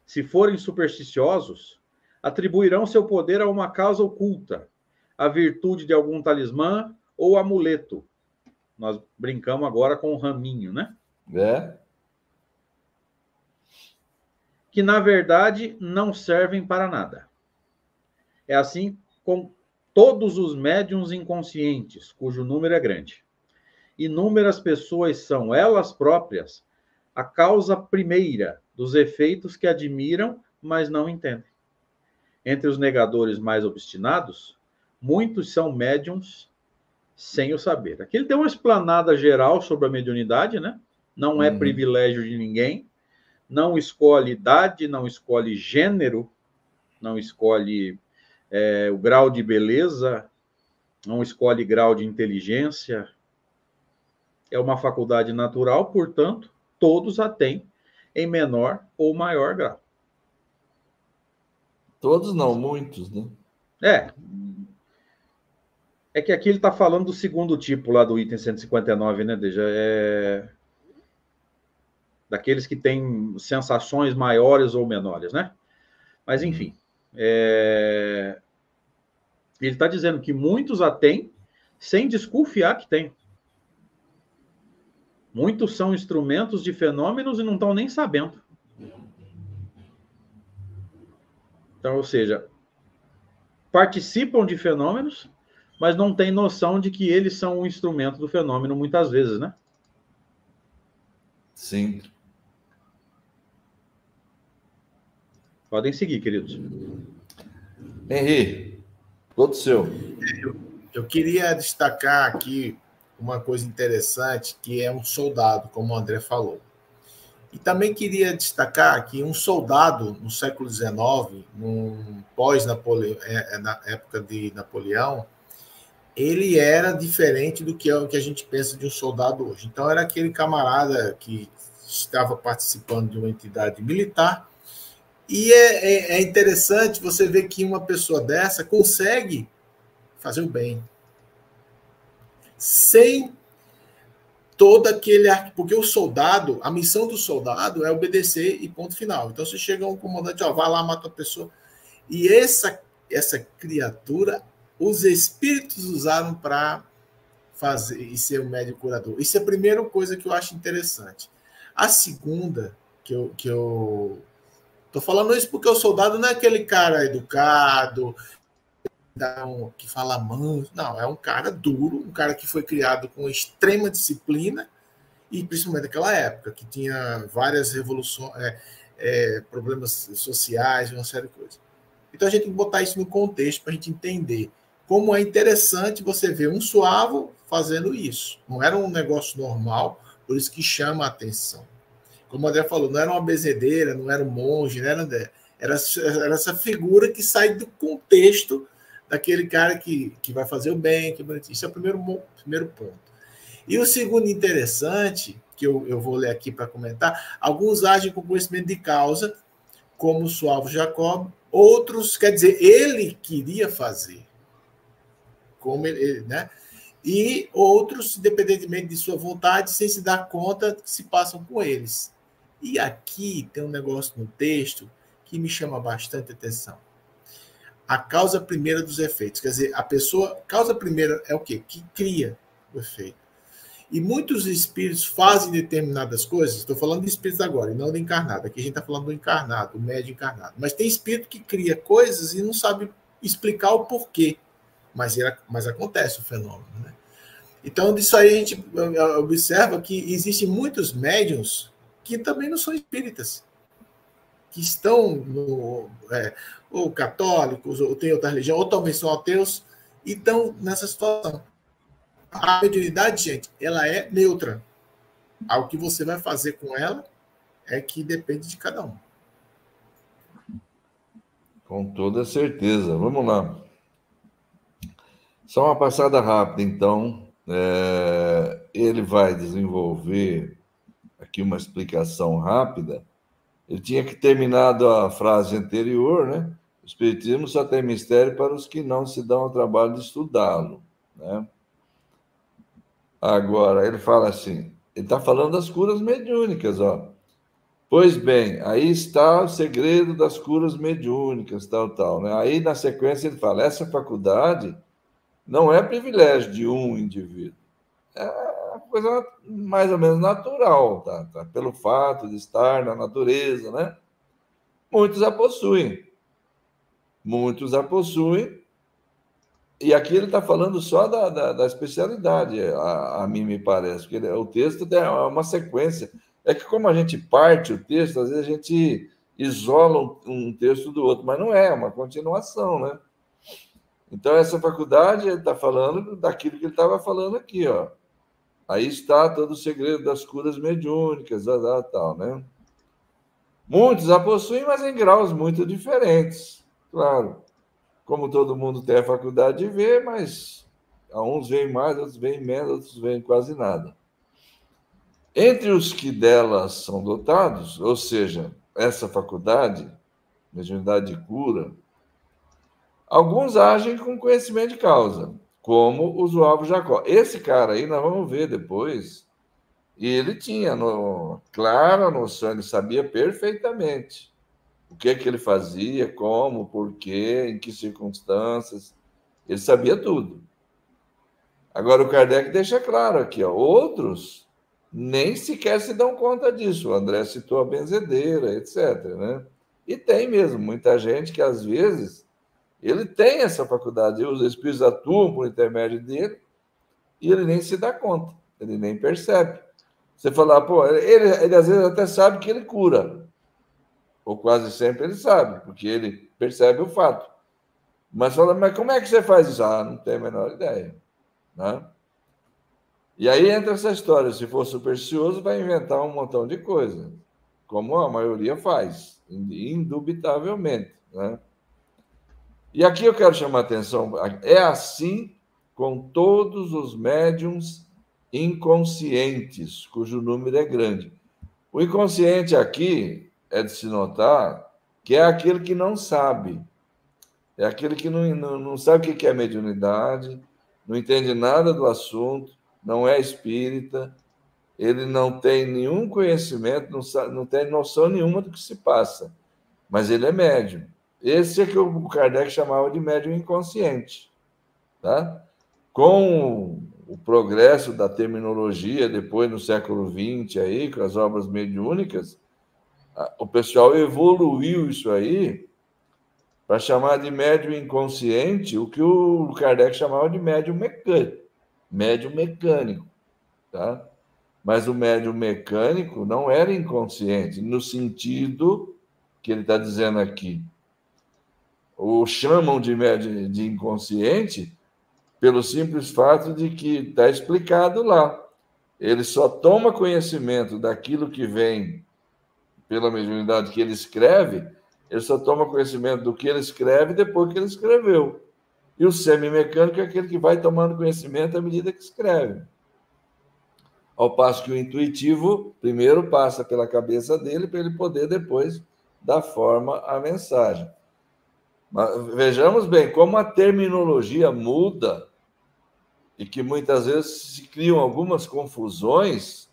Se forem supersticiosos, atribuirão seu poder a uma causa oculta, a virtude de algum talismã ou amuleto. Nós brincamos agora com o raminho, né? Que, na verdade, não servem para nada. É assim com todos os médiuns inconscientes, cujo número é grande. Inúmeras pessoas são, elas próprias, a causa primeira dos efeitos que admiram, mas não entendem. Entre os negadores mais obstinados, muitos são médiuns sem o saber. Aqui ele tem uma explanada geral sobre a mediunidade, né? Não é privilégio de ninguém, não escolhe idade, não escolhe gênero, não escolhe o grau de beleza, não escolhe grau de inteligência. É uma faculdade natural, portanto, todos a têm em menor ou maior grau. Todos não, muitos, né? É que aqui ele está falando do segundo tipo lá do item 159, né, Deja? Daqueles que têm sensações maiores ou menores, né? Mas, enfim. Ele está dizendo que muitos a têm sem desconfiar que tem. Muitos são instrumentos de fenômenos e não estão nem sabendo. Então, ou seja, participam de fenômenos, mas não têm noção de que eles são um instrumento do fenômeno muitas vezes, né? Sim. Podem seguir, queridos. Henri, todo seu. Eu queria destacar aqui uma coisa interessante, que é um soldado, como o André falou. E também queria destacar que um soldado no século XIX, na época de Napoleão, ele era diferente do que é o que a gente pensa de um soldado hoje. Então, era aquele camarada que estava participando de uma entidade militar. E é interessante você ver que uma pessoa dessa consegue fazer o bem sem todo aquele... Porque o soldado, a missão do soldado é obedecer e ponto final. Então, se chega um comandante, ó, vai lá, mata a pessoa. E essa criatura, os espíritos usaram para fazer e ser o médico curador. Isso é a primeira coisa que eu acho interessante. A segunda, que eu tô falando isso porque o soldado não é aquele cara educado, que fala manso. Não, é um cara duro, um cara que foi criado com extrema disciplina, e principalmente naquela época, que tinha várias revoluções, problemas sociais, uma série de coisas. Então a gente tem que botar isso no contexto para a gente entender como é interessante você ver um suavo fazendo isso. Não era um negócio normal, por isso que chama a atenção. Como o André falou, não era uma bezedeira, não era um monge, não era, era essa figura que sai do contexto daquele cara que vai fazer o bem. Isso é o primeiro ponto. E o segundo interessante, que eu vou ler aqui para comentar, alguns agem com conhecimento de causa, como o Suavo Jacob, outros, quer dizer, ele queria fazer, como ele, né? E outros, independentemente de sua vontade, sem se dar conta, se passam com eles. E aqui tem um negócio no texto que me chama bastante atenção. A causa primeira dos efeitos. Quer dizer, causa primeira é o quê? Que cria o efeito. E muitos espíritos fazem determinadas coisas, estou falando de espíritos agora, e não do encarnado. Aqui a gente está falando do encarnado, do médio encarnado. Mas tem espírito que cria coisas e não sabe explicar o porquê. Mas acontece o fenômeno, né? Então, disso aí a gente observa que existem muitos médiuns que também não são espíritas, que estão ou católicos, ou têm outra religião, ou também são ateus, e estão nessa situação. A mediunidade, gente, ela é neutra. O que você vai fazer com ela é que depende de cada um. Com toda certeza. Vamos lá. Só uma passada rápida, então. Ele vai desenvolver aqui uma explicação rápida. Ele tinha que terminado a frase anterior, né? O Espiritismo só tem mistério para os que não se dão ao trabalho de estudá-lo, né? Agora, ele fala assim, ele está falando das curas mediúnicas, ó. Pois bem, aí está o segredo das curas mediúnicas, tal, né? Aí, na sequência, ele fala, essa faculdade não é privilégio de um indivíduo, é uma coisa mais ou menos natural, tá? Pelo fato de estar na natureza, né? Muitos a possuem, e aqui ele está falando só da especialidade, a mim me parece, porque o texto é uma sequência. É que como a gente parte o texto, às vezes a gente isola um texto do outro, mas não é uma continuação, né? Então, essa faculdade está falando daquilo que ele estava falando aqui, ó. Aí está todo o segredo das curas mediúnicas, tal, né? Muitos a possuem, mas em graus muito diferentes, claro. Como todo mundo tem a faculdade de ver, mas uns veem mais, outros veem menos, outros veem quase nada. Entre os que delas são dotados, ou seja, essa faculdade, mediunidade de cura, alguns agem com conhecimento de causa, como o Suavo Jacó. Esse cara aí, nós vamos ver depois, e ele tinha clara noção, ele sabia perfeitamente o que ele fazia, como, por quê, em que circunstâncias. Ele sabia tudo. Agora, o Kardec deixa claro aqui, ó, outros nem sequer se dão conta disso. O André citou a benzedeira, etc. Né? E tem mesmo muita gente que, às vezes, ele tem essa faculdade, os espíritos atuam por intermédio dele e ele nem se dá conta, ele nem percebe. Você falar, pô, ele às vezes até sabe que ele cura, ou quase sempre ele sabe, porque ele percebe o fato. Mas fala, mas como é que você faz isso? Ah, não tenho a menor ideia. Né? E aí entra essa história, se for supersticioso, vai inventar um montão de coisa, como a maioria faz, indubitavelmente. Né? E aqui eu quero chamar a atenção, é assim com todos os médiums inconscientes, cujo número é grande. O inconsciente aqui é de se notar que é aquele que não sabe, é aquele que não sabe o que é mediunidade, não entende nada do assunto, não é espírita, ele não tem nenhum conhecimento, não tem noção nenhuma do que se passa, mas ele é médium. Esse é que o Kardec chamava de médium inconsciente. Tá? Com o progresso da terminologia, depois no século XX, aí, com as obras mediúnicas, o pessoal evoluiu isso aí para chamar de médium inconsciente o que o Kardec chamava de médium mecânico. Médium mecânico. Tá? Mas o médium mecânico não era inconsciente, no sentido que ele está dizendo aqui. O chamam de médium de inconsciente pelo simples fato de que está explicado lá. Ele só toma conhecimento daquilo que vem pela mediunidade que ele escreve, ele só toma conhecimento do que ele escreve depois que ele escreveu. E o semimecânico é aquele que vai tomando conhecimento à medida que escreve. Ao passo que o intuitivo primeiro passa pela cabeça dele para ele poder depois dar forma à mensagem. Mas vejamos bem como a terminologia muda e que muitas vezes se criam algumas confusões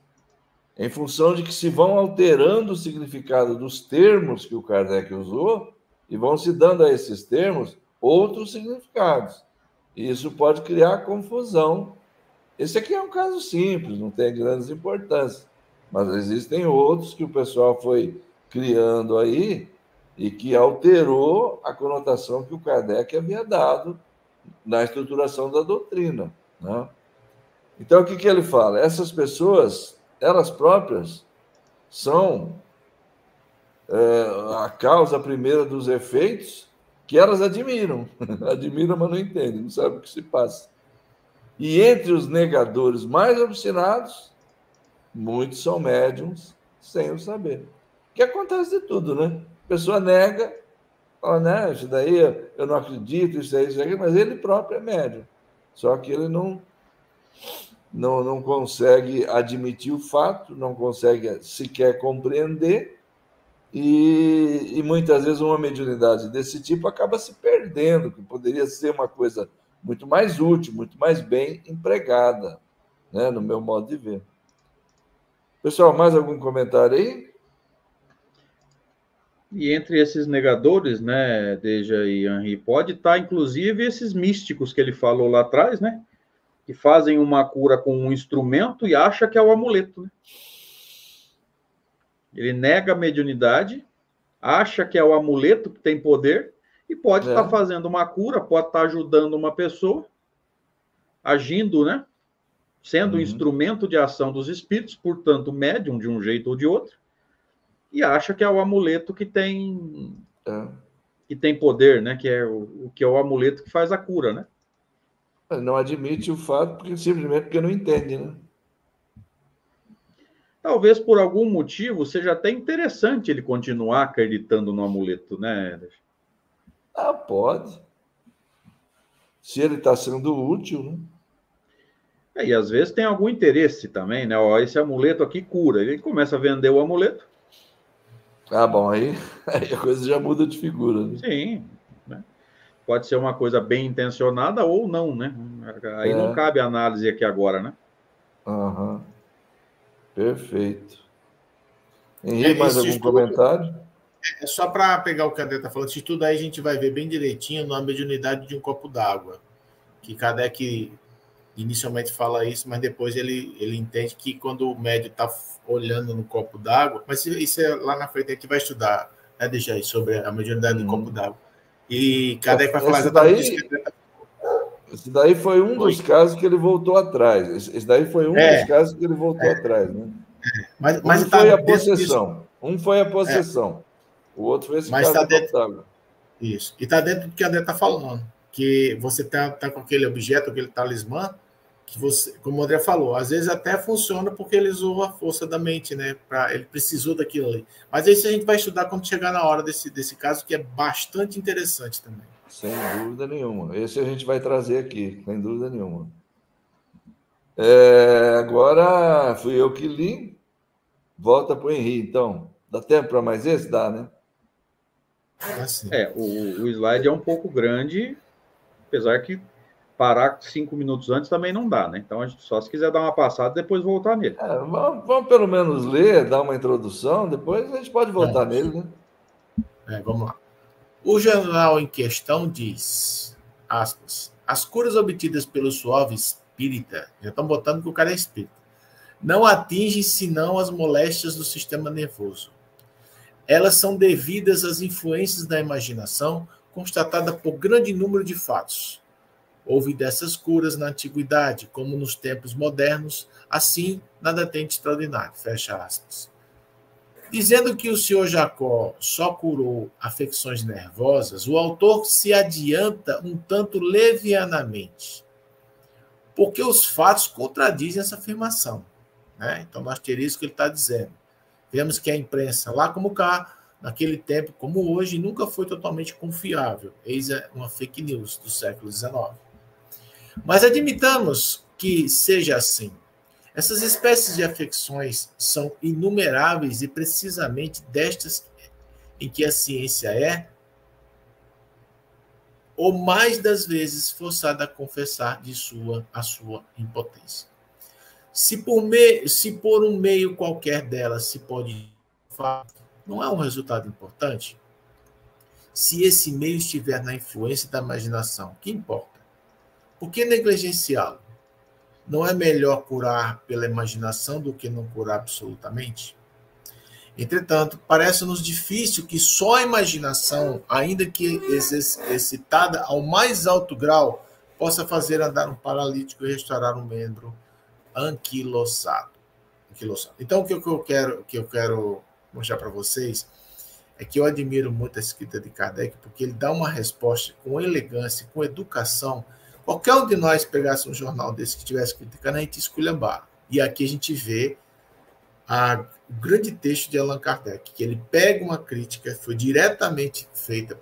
em função de que se vão alterando o significado dos termos que o Kardec usou e vão se dando a esses termos outros significados. E isso pode criar confusão. Esse aqui é um caso simples, não tem grandes importâncias, mas existem outros que o pessoal foi criando aí e que alterou a conotação que o Kardec havia dado na estruturação da doutrina. Né? Então, o que ele fala? Essas pessoas, elas próprias, são a causa primeira dos efeitos que elas admiram. Admiram, mas não entendem, não sabem o que se passa. E entre os negadores mais obstinados, muitos são médiums sem o saber. Que acontece de tudo, né? A pessoa nega, fala, né, isso daí eu não acredito, isso aí, mas ele próprio é médium. Só que ele não consegue admitir o fato, não consegue sequer compreender, e muitas vezes uma mediunidade desse tipo acaba se perdendo, que poderia ser uma coisa muito mais útil, muito mais bem empregada, né, no meu modo de ver. Pessoal, mais algum comentário aí? E entre esses negadores, né, Deja e Henri, pode estar, inclusive, esses místicos que ele falou lá atrás, né, que fazem uma cura com um instrumento e acha que é o amuleto, né? Ele nega a mediunidade, acha que é o amuleto que tem poder e pode estar fazendo uma cura, pode estar ajudando uma pessoa, agindo, né, sendo um instrumento de ação dos espíritos, portanto, médium de um jeito ou de outro, e acha que é o amuleto que tem poder, né? Que é o amuleto que faz a cura, né? Não admite o fato simplesmente porque não entende, né? Talvez por algum motivo seja até interessante ele continuar acreditando no amuleto, né? Pode. Se ele está sendo útil, né? E às vezes tem algum interesse também, né? Ó, esse amuleto aqui cura. Ele começa a vender o amuleto. Bom, aí a coisa já muda de figura, né? Sim, né? Pode ser uma coisa bem intencionada ou não, né? Aí não cabe análise aqui agora, né? Perfeito. Henrique, mais algum comentário? É só para pegar o que a André está falando, esse estudo aí a gente vai ver bem direitinho na mediunidade de um copo d'água. que Kardec inicialmente fala isso, mas depois ele entende que quando o médium está olhando no copo d'água, mas isso é lá na frente, a gente vai estudar, né, deixa aí, sobre a mediunidade do copo d'água. E Kardec vai falar exatamente isso. Esse daí foi um dos casos que ele voltou atrás. Esse daí foi um dos casos que ele voltou atrás, né? Mas um foi a possessão. Um foi a possessão. O outro foi esse caso do copo d'água. Isso. E está dentro do que a André está falando. Que você tá com aquele objeto, aquele talismã, que você, como o André falou, às vezes até funciona porque ele usou a força da mente, né? Ele precisou daquilo ali. Mas isso a gente vai estudar quando chegar na hora desse caso, que é bastante interessante também. Sem dúvida nenhuma. Esse a gente vai trazer aqui, sem dúvida nenhuma. Agora fui eu que li. Volta para o Henri, então. Dá tempo para mais esse? Dá, né? Assim. O slide é um pouco grande, apesar que parar 5 minutos antes também não dá, né? Então, a gente só se quiser dar uma passada, depois voltar nele. Vamos pelo menos ler, dar uma introdução, depois a gente pode voltar nele, né? Vamos lá. O jornal em questão diz, aspas, as curas obtidas pelo suave espírita, já estão botando que o cara é espírita, não atingem senão as moléstias do sistema nervoso. Elas são devidas às influências da imaginação, constatada por grande número de fatos. Houve dessas curas na antiguidade, como nos tempos modernos, assim nada tem de extraordinário. Fecha aspas. Dizendo que o senhor Jacó só curou afecções nervosas, o autor se adianta um tanto levianamente, porque os fatos contradizem essa afirmação, né? Então, nós teríamos isso que ele está dizendo. Vemos que a imprensa, lá como cá, naquele tempo, como hoje, nunca foi totalmente confiável. Eis uma fake news do século XIX. Mas admitamos que seja assim. Essas espécies de afecções são inumeráveis e precisamente destas em que a ciência é, ou mais das vezes, forçada a confessar a sua impotência. Se por um meio qualquer delas se pode falar, não é um resultado importante? Se esse meio estiver na influência da imaginação, que importa? Por que negligenciá-lo? Não é melhor curar pela imaginação do que não curar absolutamente? Entretanto, parece-nos difícil que só a imaginação, ainda que excitada ao mais alto grau, possa fazer andar um paralítico e restaurar um membro anquilosado. Então, o que eu quero mostrar para vocês é que eu admiro muito a escrita de Kardec, porque ele dá uma resposta com elegância, com educação. Qualquer um de nós pegasse um jornal desse que estivesse criticando, a gente esculhambar. E aqui a gente vê o grande texto de Allan Kardec, que ele pega uma crítica, foi diretamente feita,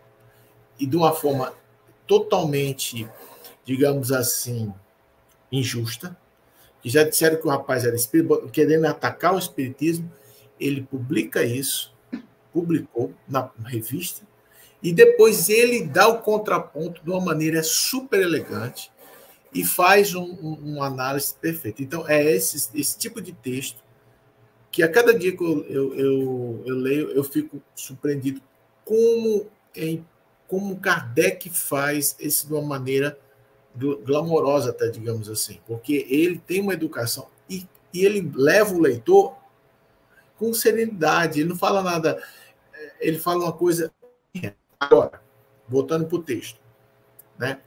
e de uma forma totalmente, digamos assim, injusta, que já disseram que o rapaz era espírita, querendo atacar o espiritismo, ele publica isso, publicou na revista, e depois ele dá o contraponto de uma maneira super elegante e faz uma análise perfeita. Então, é esse tipo de texto que a cada dia que eu leio, eu fico surpreendido como Kardec faz isso de uma maneira glamourosa, até, digamos assim, porque ele tem uma educação e ele leva o leitor com serenidade, ele não fala nada, ele fala uma coisa. Agora, voltando para o texto, né?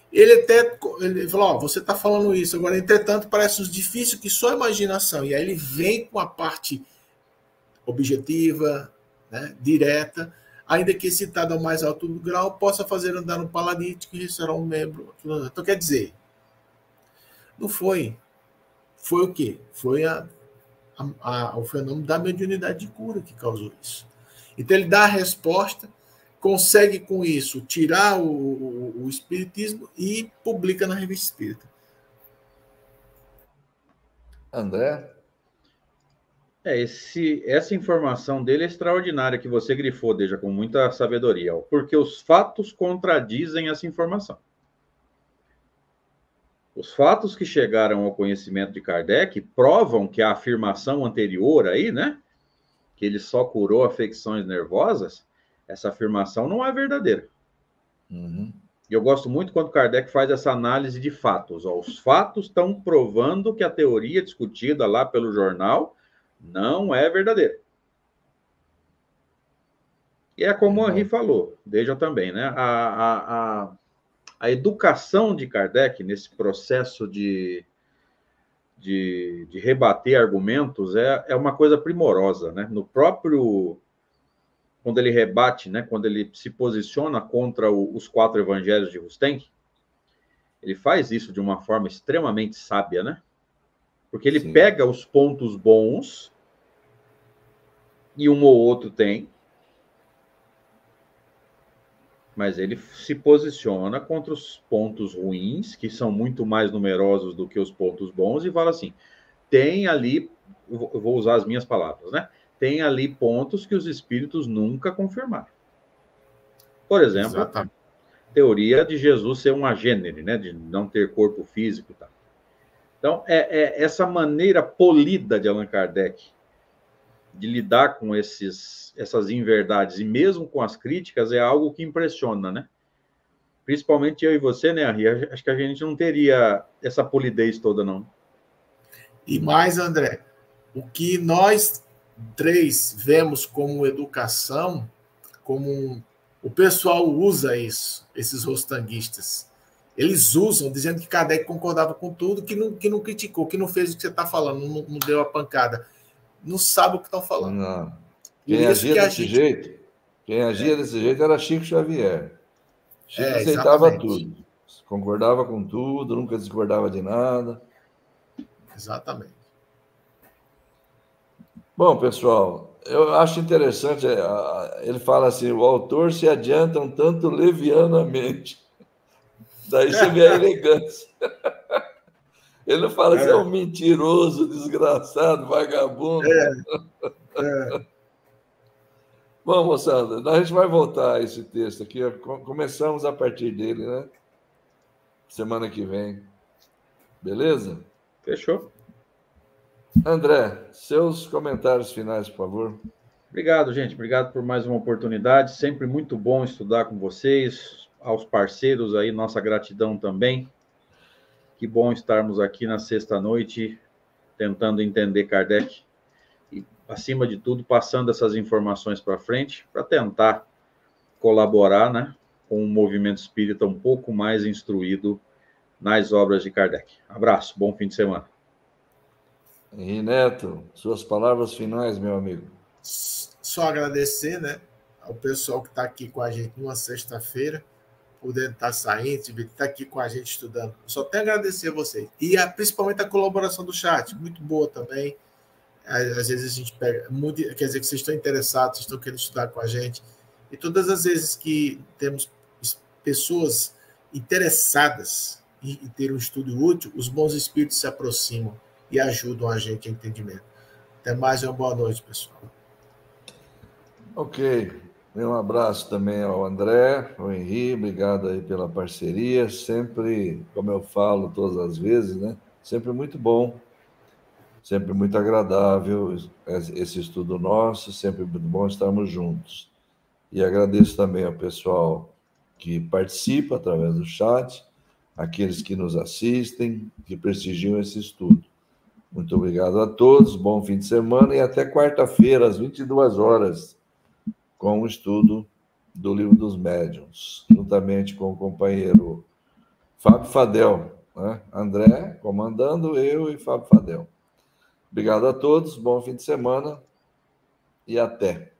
Ele falou, você está falando isso, agora, entretanto, parece-nos difícil que só a imaginação, e aí ele vem com a parte objetiva, né, direta, ainda que citado ao mais alto grau, possa fazer andar um paralítico e restaurar um membro. Então, quer dizer, não foi. Foi o quê? Foi o fenômeno da mediunidade de cura que causou isso. Então, ele dá a resposta, consegue com isso tirar o espiritismo e publica na Revista Espírita. André? Essa informação dele é extraordinária, que você grifou, Deja, com muita sabedoria, porque os fatos contradizem essa informação. Os fatos que chegaram ao conhecimento de Kardec provam que a afirmação anterior aí, né, que ele só curou afecções nervosas, essa afirmação não é verdadeira. Uhum. E eu gosto muito quando Kardec faz essa análise de fatos. Ó, os fatos estão provando que a teoria discutida lá pelo jornal não é verdadeira. E é como o Henri falou, veja também, né? A educação de Kardec nesse processo de rebater argumentos é uma coisa primorosa, né? No próprio... Quando ele rebate, né? Quando ele se posiciona contra os 4 evangelhos de Rustem, ele faz isso de uma forma extremamente sábia, né? Porque ele pega os pontos bons, e um ou outro tem, mas ele se posiciona contra os pontos ruins, que são muito mais numerosos do que os pontos bons, e fala assim, tem ali, eu vou usar as minhas palavras, né? Tem ali pontos que os espíritos nunca confirmaram. Por exemplo, a teoria de Jesus ser um agênere, né? De não ter corpo físico e tal. Então, essa maneira polida de Allan Kardec de lidar com essas inverdades, e mesmo com as críticas, é algo que impressiona, né? Principalmente eu e você, né, Henri? Acho que a gente não teria essa polidez toda, não. E mais, André, o que nós 3 vemos como educação, o pessoal usa isso, esses rostanguistas. Eles usam, dizendo que Kardec concordava com tudo, que não criticou, que não fez o que você está falando, não deu a pancada. Não sabe o que estão falando. Não. Quem agia desse jeito era Chico Xavier. Chico aceitava tudo, concordava com tudo, nunca discordava de nada. Exatamente. Bom, pessoal, eu acho interessante, ele fala assim, o autor se adianta um tanto levianamente. Daí você vê a elegância. Ele não fala que é um mentiroso, desgraçado, vagabundo. Bom, moçada, a gente vai voltar a esse texto aqui. Começamos a partir dele, né? Semana que vem. Beleza? Fechou. André, seus comentários finais, por favor. Obrigado, gente. Obrigado por mais uma oportunidade. Sempre muito bom estudar com vocês. Aos parceiros aí, nossa gratidão também. Que bom estarmos aqui na sexta-noite, tentando entender Kardec e, acima de tudo, passando essas informações para frente, para tentar colaborar, né, com um movimento espírita um pouco mais instruído nas obras de Kardec. Abraço, bom fim de semana. Henri Neto, suas palavras finais, meu amigo. Só agradecer, né, ao pessoal que está aqui com a gente numa sexta-feira, podendo estar saindo, estar aqui com a gente estudando. Só tenho a agradecer a vocês. E principalmente a colaboração do chat, muito boa também. Às vezes a gente pega, quer dizer que vocês estão interessados, vocês estão querendo estudar com a gente. E todas as vezes que temos pessoas interessadas em ter um estudo útil, os bons espíritos se aproximam e ajudam a gente a entendimento. Até mais e uma boa noite, pessoal. Ok. Um abraço também ao André, ao Henri, obrigado aí pela parceria, sempre, como eu falo todas as vezes, né? Sempre muito bom, sempre muito agradável esse estudo nosso, sempre muito bom estarmos juntos. E agradeço também ao pessoal que participa através do chat, aqueles que nos assistem, que prestigiam esse estudo. Muito obrigado a todos, bom fim de semana e até quarta-feira, às 22 horas, com o estudo do Livro dos Médiuns, juntamente com o companheiro Fábio Fadel, né? André comandando, eu e Fábio Fadel. Obrigado a todos, bom fim de semana e até.